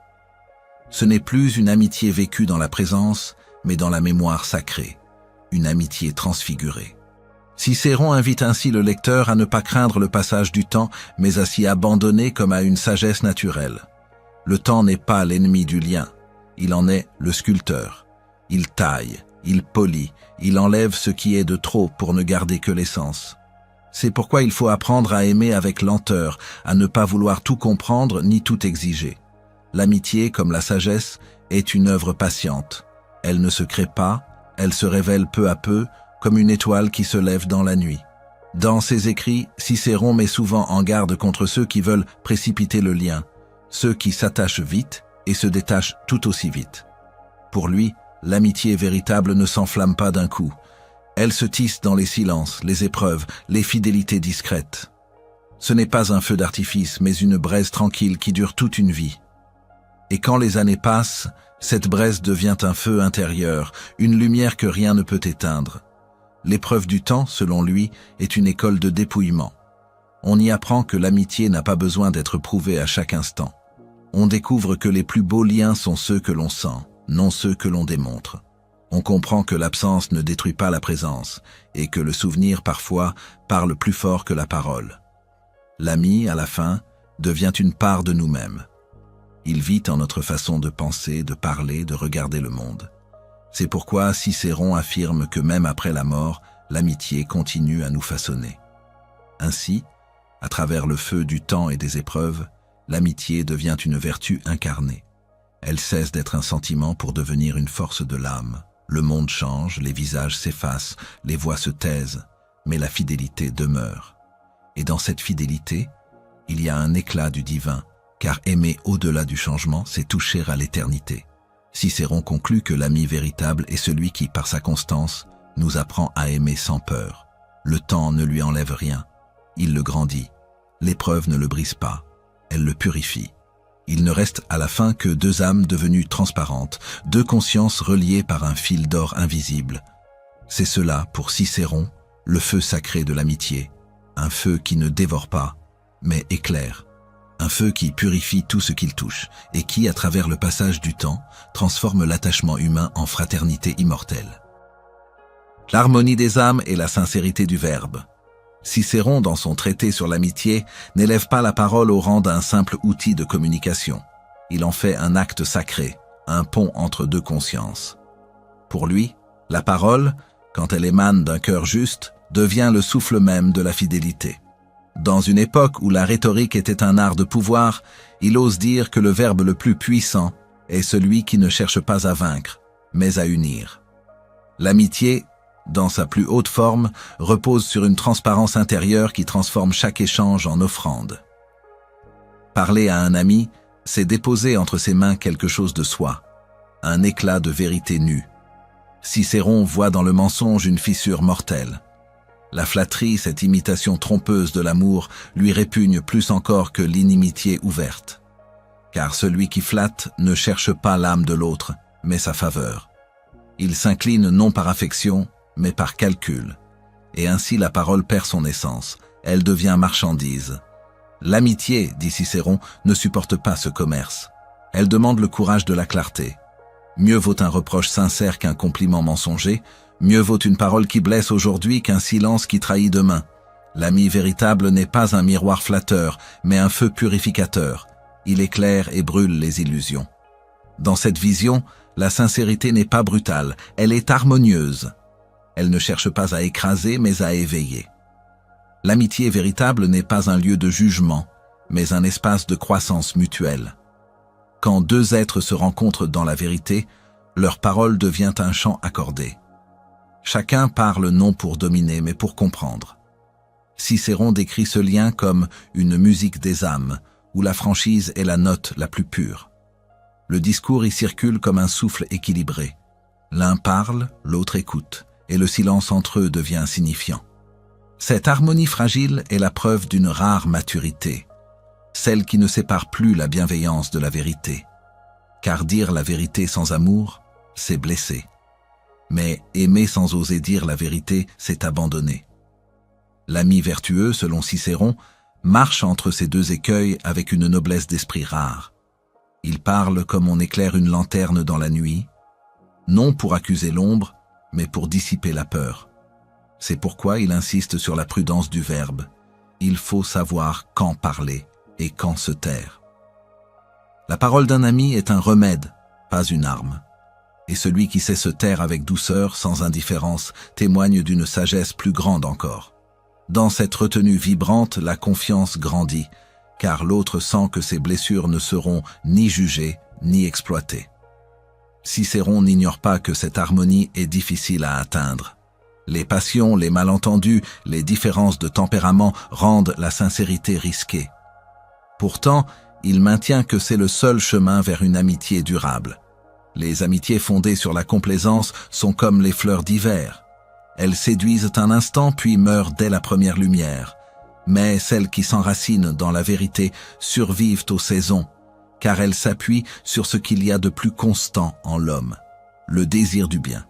Ce n'est plus une amitié vécue dans la présence, mais dans la mémoire sacrée, une amitié transfigurée. Cicéron invite ainsi le lecteur à ne pas craindre le passage du temps, mais à s'y abandonner comme à une sagesse naturelle. Le temps n'est pas l'ennemi du lien, il en est le sculpteur. Il taille, il polit, il enlève ce qui est de trop pour ne garder que l'essence. C'est pourquoi il faut apprendre à aimer avec lenteur, à ne pas vouloir tout comprendre ni tout exiger. L'amitié, comme la sagesse, est une œuvre patiente. Elle ne se crée pas, elle se révèle peu à peu, comme une étoile qui se lève dans la nuit. Dans ses écrits, Cicéron met souvent en garde contre ceux qui veulent précipiter le lien, ceux qui s'attachent vite et se détachent tout aussi vite. Pour lui, l'amitié véritable ne s'enflamme pas d'un coup. Elle se tisse dans les silences, les épreuves, les fidélités discrètes. Ce n'est pas un feu d'artifice, mais une braise tranquille qui dure toute une vie. Et quand les années passent, cette braise devient un feu intérieur, une lumière que rien ne peut éteindre. L'épreuve du temps, selon lui, est une école de dépouillement. On y apprend que l'amitié n'a pas besoin d'être prouvée à chaque instant. On découvre que les plus beaux liens sont ceux que l'on sent, non ceux que l'on démontre. On comprend que l'absence ne détruit pas la présence et que le souvenir, parfois, parle plus fort que la parole. L'ami, à la fin, devient une part de nous-mêmes. Il vit en notre façon de penser, de parler, de regarder le monde. C'est pourquoi Cicéron affirme que même après la mort, l'amitié continue à nous façonner. Ainsi, à travers le feu du temps et des épreuves, l'amitié devient une vertu incarnée. Elle cesse d'être un sentiment pour devenir une force de l'âme. Le monde change, les visages s'effacent, les voix se taisent, mais la fidélité demeure. Et dans cette fidélité, il y a un éclat du divin, car aimer au-delà du changement, c'est toucher à l'éternité. Cicéron conclut que l'ami véritable est celui qui, par sa constance, nous apprend à aimer sans peur. Le temps ne lui enlève rien, il le grandit. L'épreuve ne le brise pas, elle le purifie. Il ne reste à la fin que deux âmes devenues transparentes, deux consciences reliées par un fil d'or invisible. C'est cela, pour Cicéron, le feu sacré de l'amitié, un feu qui ne dévore pas, mais éclaire. Un feu qui purifie tout ce qu'il touche et qui, à travers le passage du temps, transforme l'attachement humain en fraternité immortelle. l'harmonie des âmes et la sincérité du verbe. Cicéron, dans son traité sur l'amitié, n'élève pas la parole au rang d'un simple outil de communication. Il en fait un acte sacré, un pont entre deux consciences. Pour lui, la parole, quand elle émane d'un cœur juste, devient le souffle même de la fidélité. Dans une époque où la rhétorique était un art de pouvoir, il ose dire que le verbe le plus puissant est celui qui ne cherche pas à vaincre, mais à unir. L'amitié, dans sa plus haute forme, repose sur une transparence intérieure qui transforme chaque échange en offrande. Parler à un ami, c'est déposer entre ses mains quelque chose de soi, un éclat de vérité nue. Cicéron voit dans le mensonge une fissure mortelle. La flatterie, cette imitation trompeuse de l'amour, lui répugne plus encore que l'inimitié ouverte. Car celui qui flatte ne cherche pas l'âme de l'autre, mais sa faveur. Il s'incline non par affection, mais par calcul. Et ainsi la parole perd son essence, elle devient marchandise. L'amitié, dit Cicéron, ne supporte pas ce commerce. Elle demande le courage de la clarté. Mieux vaut un reproche sincère qu'un compliment mensonger, mieux vaut une parole qui blesse aujourd'hui qu'un silence qui trahit demain. L'ami véritable n'est pas un miroir flatteur, mais un feu purificateur. Il éclaire et brûle les illusions. Dans cette vision, la sincérité n'est pas brutale, elle est harmonieuse. Elle ne cherche pas à écraser, mais à éveiller. L'amitié véritable n'est pas un lieu de jugement, mais un espace de croissance mutuelle. Quand deux êtres se rencontrent dans la vérité, leur parole devient un chant accordé. Chacun parle non pour dominer, mais pour comprendre. Cicéron décrit ce lien comme une musique des âmes, où la franchise est la note la plus pure. Le discours y circule comme un souffle équilibré. L'un parle, l'autre écoute, et le silence entre eux devient insignifiant. Cette harmonie fragile est la preuve d'une rare maturité, celle qui ne sépare plus la bienveillance de la vérité. Car dire la vérité sans amour, c'est blesser. Mais aimer sans oser dire la vérité, c'est abandonner. L'ami vertueux, selon Cicéron, marche entre ces deux écueils avec une noblesse d'esprit rare. Il parle comme on éclaire une lanterne dans la nuit, non pour accuser l'ombre, mais pour dissiper la peur. C'est pourquoi il insiste sur la prudence du verbe. Il faut savoir quand parler et quand se taire. La parole d'un ami est un remède, pas une arme. Et celui qui sait se taire avec douceur, sans indifférence, témoigne d'une sagesse plus grande encore. Dans cette retenue vibrante, la confiance grandit, car l'autre sent que ses blessures ne seront ni jugées, ni exploitées. Cicéron n'ignore pas que cette harmonie est difficile à atteindre. Les passions, les malentendus, les différences de tempérament rendent la sincérité risquée. Pourtant, il maintient que c'est le seul chemin vers une amitié durable. Les amitiés fondées sur la complaisance sont comme les fleurs d'hiver. Elles séduisent un instant puis meurent dès la première lumière. Mais celles qui s'enracinent dans la vérité survivent aux saisons, car elles s'appuient sur ce qu'il y a de plus constant en l'homme, le désir du bien.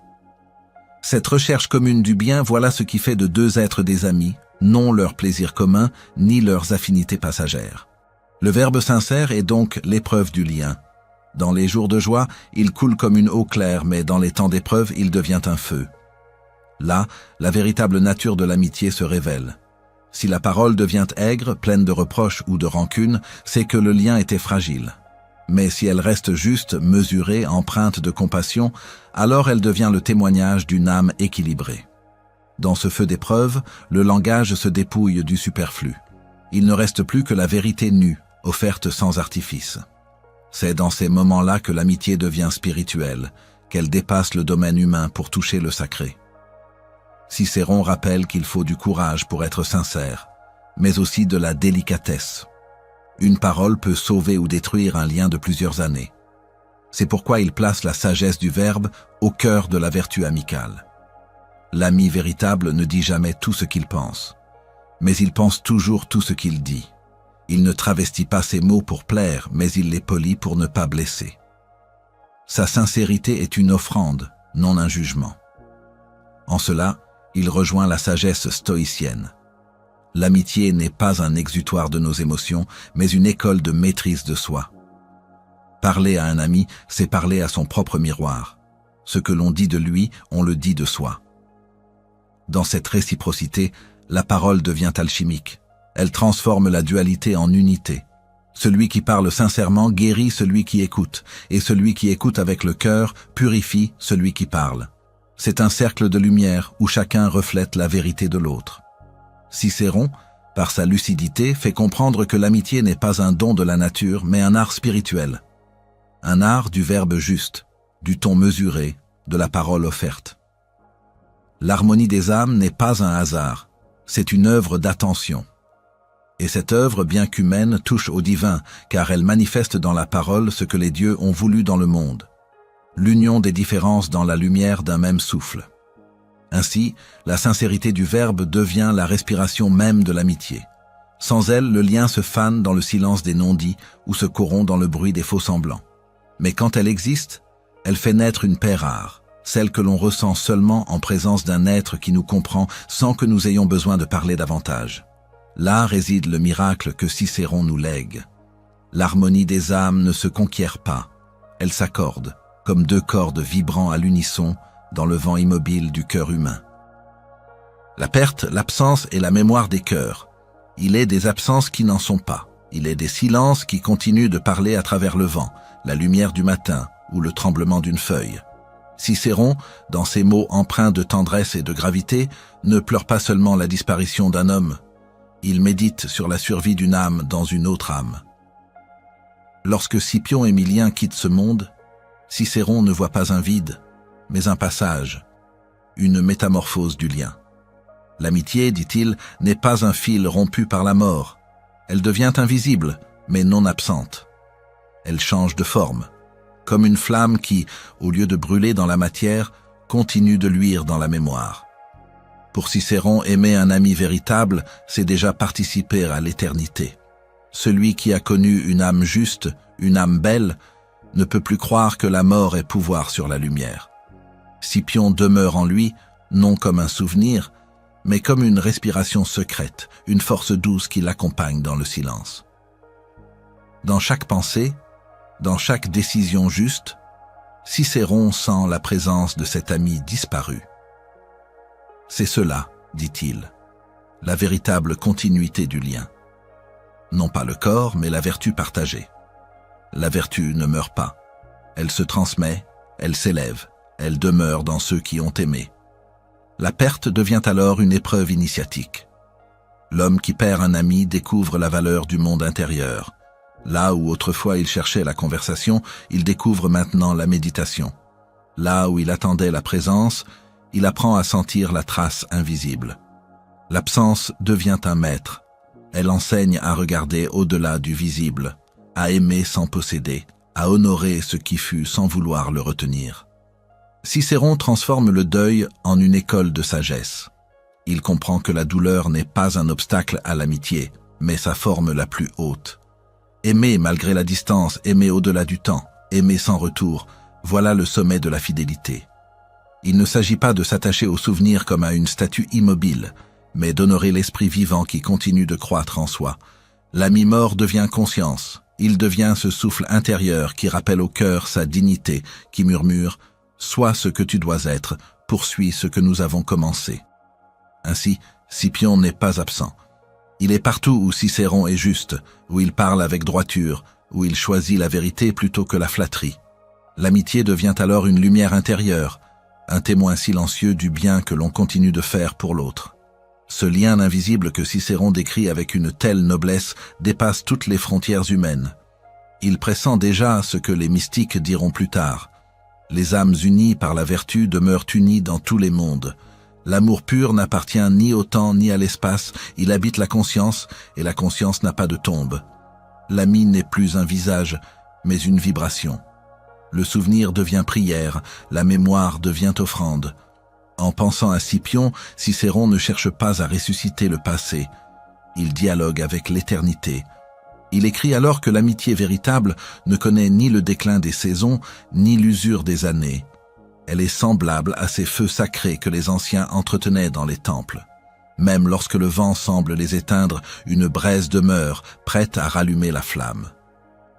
Cette recherche commune du bien, voilà ce qui fait de deux êtres des amis, non leur plaisir commun, ni leurs affinités passagères. Le verbe sincère est donc l'épreuve du lien. Dans les jours de joie, il coule comme une eau claire, mais dans les temps d'épreuve, il devient un feu. Là, la véritable nature de l'amitié se révèle. Si la parole devient aigre, pleine de reproches ou de rancune, c'est que le lien était fragile. Mais si elle reste juste, mesurée, empreinte de compassion, alors elle devient le témoignage d'une âme équilibrée. Dans ce feu d'épreuve, le langage se dépouille du superflu. Il ne reste plus que la vérité nue, offerte sans artifice. C'est dans ces moments-là que l'amitié devient spirituelle, qu'elle dépasse le domaine humain pour toucher le sacré. Cicéron rappelle qu'il faut du courage pour être sincère, mais aussi de la délicatesse. Une parole peut sauver ou détruire un lien de plusieurs années. C'est pourquoi il place la sagesse du verbe au cœur de la vertu amicale. L'ami véritable ne dit jamais tout ce qu'il pense, mais il pense toujours tout ce qu'il dit. Il ne travestit pas ses mots pour plaire, mais il les polit pour ne pas blesser. Sa sincérité est une offrande, non un jugement. En cela, il rejoint la sagesse stoïcienne. L'amitié n'est pas un exutoire de nos émotions, mais une école de maîtrise de soi. Parler à un ami, c'est parler à son propre miroir. Ce que l'on dit de lui, on le dit de soi. Dans cette réciprocité, la parole devient alchimique. Elle transforme la dualité en unité. Celui qui parle sincèrement guérit celui qui écoute, et celui qui écoute avec le cœur purifie celui qui parle. C'est un cercle de lumière où chacun reflète la vérité de l'autre. Cicéron, par sa lucidité, fait comprendre que l'amitié n'est pas un don de la nature, mais un art spirituel. Un art du verbe juste, du ton mesuré, de la parole offerte. L'harmonie des âmes n'est pas un hasard, c'est une œuvre d'attention. Et cette œuvre, bien qu'humaine, touche au divin, car elle manifeste dans la parole ce que les dieux ont voulu dans le monde. L'union des différences dans la lumière d'un même souffle. Ainsi, la sincérité du verbe devient la respiration même de l'amitié. Sans elle, le lien se fane dans le silence des non-dits ou se corrompt dans le bruit des faux-semblants. Mais quand elle existe, elle fait naître une paix rare, celle que l'on ressent seulement en présence d'un être qui nous comprend sans que nous ayons besoin de parler davantage. Là réside le miracle que Cicéron nous lègue. L'harmonie des âmes ne se conquiert pas, elle s'accorde, comme deux cordes vibrant à l'unisson dans le vent immobile du cœur humain. La perte, l'absence est la mémoire des cœurs. Il est des absences qui n'en sont pas. Il est des silences qui continuent de parler à travers le vent, la lumière du matin ou le tremblement d'une feuille. Cicéron, dans ses mots empreints de tendresse et de gravité, ne pleure pas seulement la disparition d'un homme. Il médite sur la survie d'une âme dans une autre âme. Lorsque Scipion Émilien quitte ce monde, Cicéron ne voit pas un vide, mais un passage, une métamorphose du lien. L'amitié, dit-il, n'est pas un fil rompu par la mort. Elle devient invisible, mais non absente. Elle change de forme, comme une flamme qui, au lieu de brûler dans la matière, continue de luire dans la mémoire. Pour Cicéron, aimer un ami véritable, c'est déjà participer à l'éternité. Celui qui a connu une âme juste, une âme belle, ne peut plus croire que la mort ait pouvoir sur la lumière. Scipion demeure en lui, non comme un souvenir, mais comme une respiration secrète, une force douce qui l'accompagne dans le silence. Dans chaque pensée, dans chaque décision juste, Cicéron sent la présence de cet ami disparu. C'est cela, dit-il, la véritable continuité du lien. Non pas le corps, mais la vertu partagée. La vertu ne meurt pas. Elle se transmet, elle s'élève, elle demeure dans ceux qui ont aimé. La perte devient alors une épreuve initiatique. L'homme qui perd un ami découvre la valeur du monde intérieur. Là où autrefois il cherchait la conversation, il découvre maintenant la méditation. Là où il attendait la présence, il apprend à sentir la trace invisible. L'absence devient un maître. Elle enseigne à regarder au-delà du visible, à aimer sans posséder, à honorer ce qui fut sans vouloir le retenir. Cicéron transforme le deuil en une école de sagesse. Il comprend que la douleur n'est pas un obstacle à l'amitié, mais sa forme la plus haute. Aimer malgré la distance, aimer au-delà du temps, aimer sans retour, voilà le sommet de la fidélité. Il ne s'agit pas de s'attacher au souvenir comme à une statue immobile, mais d'honorer l'esprit vivant qui continue de croître en soi. L'ami mort devient conscience, il devient ce souffle intérieur qui rappelle au cœur sa dignité, qui murmure « Sois ce que tu dois être, poursuis ce que nous avons commencé ». Ainsi, Scipion n'est pas absent. Il est partout où Cicéron est juste, où il parle avec droiture, où il choisit la vérité plutôt que la flatterie. L'amitié devient alors une lumière intérieure, un témoin silencieux du bien que l'on continue de faire pour l'autre. Ce lien invisible que Cicéron décrit avec une telle noblesse dépasse toutes les frontières humaines. Il pressent déjà ce que les mystiques diront plus tard. Les âmes unies par la vertu demeurent unies dans tous les mondes. L'amour pur n'appartient ni au temps ni à l'espace, il habite la conscience, et la conscience n'a pas de tombe. L'ami n'est plus un visage, mais une vibration. Le souvenir devient prière, la mémoire devient offrande. En pensant à Scipion, Cicéron ne cherche pas à ressusciter le passé. Il dialogue avec l'éternité. Il écrit alors que l'amitié véritable ne connaît ni le déclin des saisons, ni l'usure des années. Elle est semblable à ces feux sacrés que les anciens entretenaient dans les temples. Même lorsque le vent semble les éteindre, une braise demeure, prête à rallumer la flamme.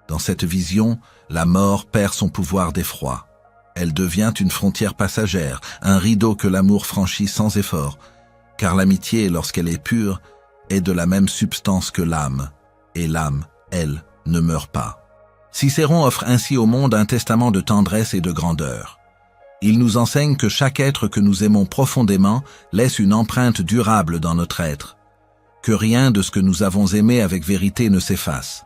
Dans cette vision, la mort perd son pouvoir d'effroi. Elle devient une frontière passagère, un rideau que l'amour franchit sans effort, car l'amitié, lorsqu'elle est pure, est de la même substance que l'âme, et l'âme, elle, ne meurt pas. Cicéron offre ainsi au monde un testament de tendresse et de grandeur. Il nous enseigne que chaque être que nous aimons profondément laisse une empreinte durable dans notre être, que rien de ce que nous avons aimé avec vérité ne s'efface.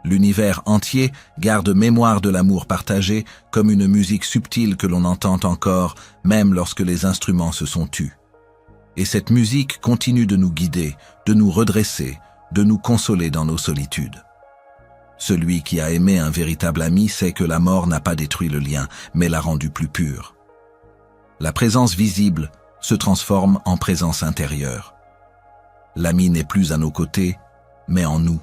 L'univers entier garde mémoire de l'amour partagé comme une musique subtile que l'on entend encore, même lorsque les instruments se sont tus. Et cette musique continue de nous guider, de nous redresser, de nous consoler dans nos solitudes. Celui qui a aimé un véritable ami sait que la mort n'a pas détruit le lien, mais l'a rendu plus pur. La présence visible se transforme en présence intérieure. L'ami n'est plus à nos côtés, mais en nous.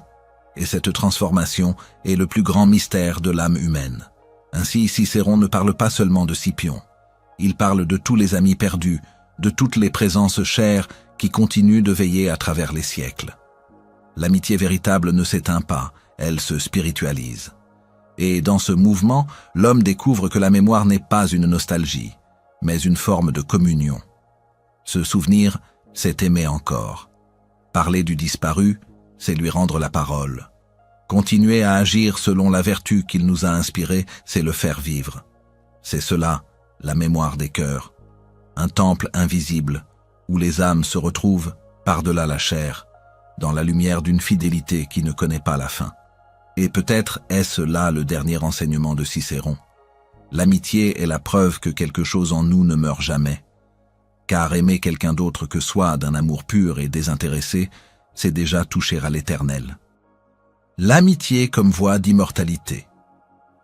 Et cette transformation est le plus grand mystère de l'âme humaine. Ainsi, Cicéron ne parle pas seulement de Scipion. Il parle de tous les amis perdus, de toutes les présences chères qui continuent de veiller à travers les siècles. L'amitié véritable ne s'éteint pas, elle se spiritualise. Et dans ce mouvement, l'homme découvre que la mémoire n'est pas une nostalgie, mais une forme de communion. Se souvenir, c'est aimer encore. Parler du disparu, c'est lui rendre la parole. Continuer à agir selon la vertu qu'il nous a inspirée, c'est le faire vivre. C'est cela, la mémoire des cœurs. Un temple invisible, où les âmes se retrouvent, par-delà la chair, dans la lumière d'une fidélité qui ne connaît pas la fin. Et peut-être est-ce là le dernier enseignement de Cicéron. L'amitié est la preuve que quelque chose en nous ne meurt jamais. Car aimer quelqu'un d'autre que soi d'un amour pur et désintéressé, c'est déjà toucher à l'éternel. L'amitié comme voie d'immortalité.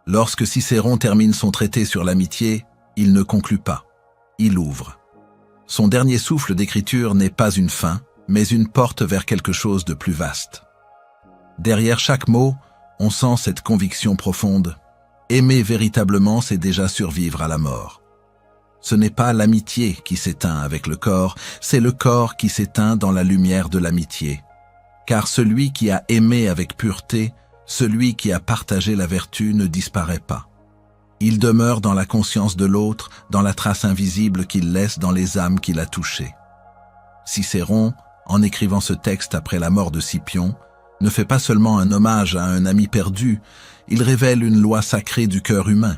Lorsque Cicéron termine son traité sur l'amitié, il ne conclut pas, il ouvre. Son dernier souffle d'écriture n'est pas une fin, mais une porte vers quelque chose de plus vaste. Derrière chaque mot, on sent cette conviction profonde. Aimer véritablement, c'est déjà survivre à la mort. Ce n'est pas l'amitié qui s'éteint avec le corps, c'est le corps qui s'éteint dans la lumière de l'amitié. Car celui qui a aimé avec pureté, celui qui a partagé la vertu ne disparaît pas. Il demeure dans la conscience de l'autre, dans la trace invisible qu'il laisse dans les âmes qu'il a touchées. Cicéron, en écrivant ce texte après la mort de Scipion, ne fait pas seulement un hommage à un ami perdu, il révèle une loi sacrée du cœur humain.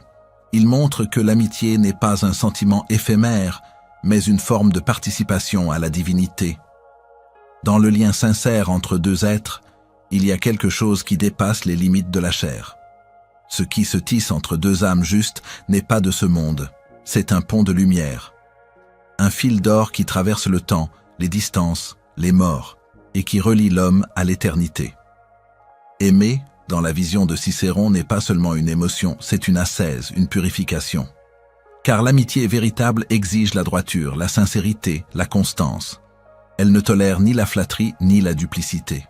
Il montre que l'amitié n'est pas un sentiment éphémère, mais une forme de participation à la divinité. Dans le lien sincère entre deux êtres, il y a quelque chose qui dépasse les limites de la chair. Ce qui se tisse entre deux âmes justes n'est pas de ce monde, c'est un pont de lumière. Un fil d'or qui traverse le temps, les distances, les morts, et qui relie l'homme à l'éternité. Aimer, dans la vision de Cicéron, n'est pas seulement une émotion, c'est une ascèse, une purification. Car l'amitié véritable exige la droiture, la sincérité, la constance. Elle ne tolère ni la flatterie ni la duplicité.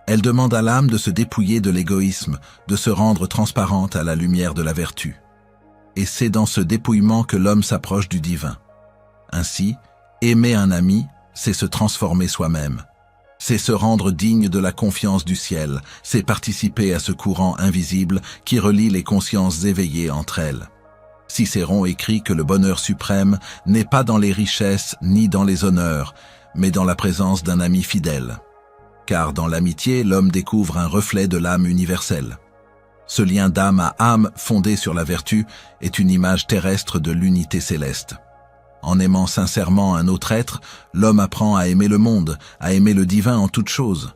Elle demande à l'âme de se dépouiller de l'égoïsme, de se rendre transparente à la lumière de la vertu. Et c'est dans ce dépouillement que l'homme s'approche du divin. Ainsi, aimer un ami, c'est se transformer soi-même. C'est se rendre digne de la confiance du ciel, c'est participer à ce courant invisible qui relie les consciences éveillées entre elles. Cicéron écrit que le bonheur suprême n'est pas dans les richesses ni dans les honneurs, mais dans la présence d'un ami fidèle. Car dans l'amitié, l'homme découvre un reflet de l'âme universelle. Ce lien d'âme à âme fondé sur la vertu est une image terrestre de l'unité céleste. En aimant sincèrement un autre être, l'homme apprend à aimer le monde, à aimer le divin en toutes choses.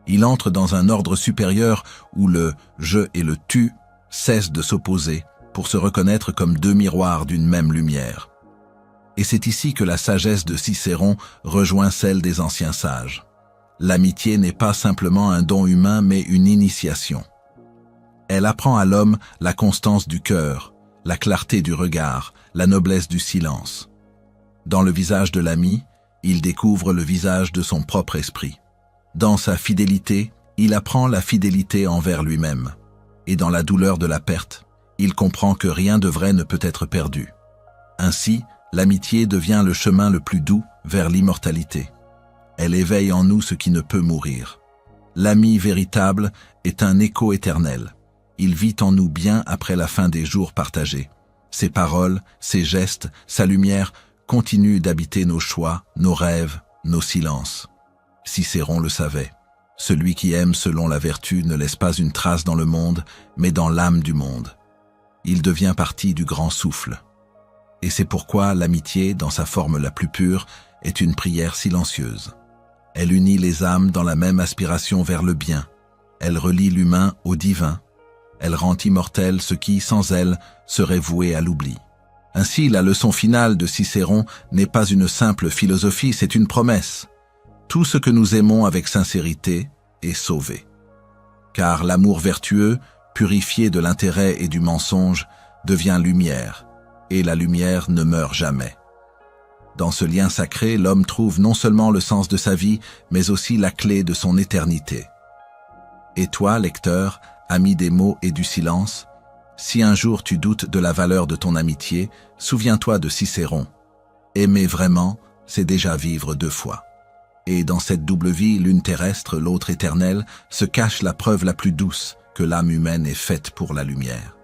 Il entre dans un ordre supérieur où le « je » et le « tu » cessent de s'opposer pour se reconnaître comme deux miroirs d'une même lumière. Et c'est ici que la sagesse de Cicéron rejoint celle des anciens sages. L'amitié n'est pas simplement un don humain mais une initiation. Elle apprend à l'homme la constance du cœur, la clarté du regard, la noblesse du silence. Dans le visage de l'ami, il découvre le visage de son propre esprit. Dans sa fidélité, il apprend la fidélité envers lui-même. Et dans la douleur de la perte, il comprend que rien de vrai ne peut être perdu. Ainsi, l'amitié devient le chemin le plus doux vers l'immortalité. Elle éveille en nous ce qui ne peut mourir. L'ami véritable est un écho éternel. Il vit en nous bien après la fin des jours partagés. Ses paroles, ses gestes, sa lumière continuent d'habiter nos choix, nos rêves, nos silences. Cicéron le savait. Celui qui aime selon la vertu ne laisse pas une trace dans le monde, mais dans l'âme du monde. Il devient partie du grand souffle. Et c'est pourquoi l'amitié, dans sa forme la plus pure, est une prière silencieuse. Elle unit les âmes dans la même aspiration vers le bien. Elle relie l'humain au divin. Elle rend immortel ce qui, sans elle, serait voué à l'oubli. Ainsi, la leçon finale de Cicéron n'est pas une simple philosophie, c'est une promesse. Tout ce que nous aimons avec sincérité est sauvé. Car l'amour vertueux, purifié de l'intérêt et du mensonge, devient lumière, et la lumière ne meurt jamais. Dans ce lien sacré, l'homme trouve non seulement le sens de sa vie, mais aussi la clé de son éternité. Et toi, lecteur, ami des mots et du silence, si un jour tu doutes de la valeur de ton amitié, souviens-toi de Cicéron. Aimer vraiment, c'est déjà vivre deux fois. Et dans cette double vie, l'une terrestre, l'autre éternelle, se cache la preuve la plus douce que l'âme humaine est faite pour la lumière.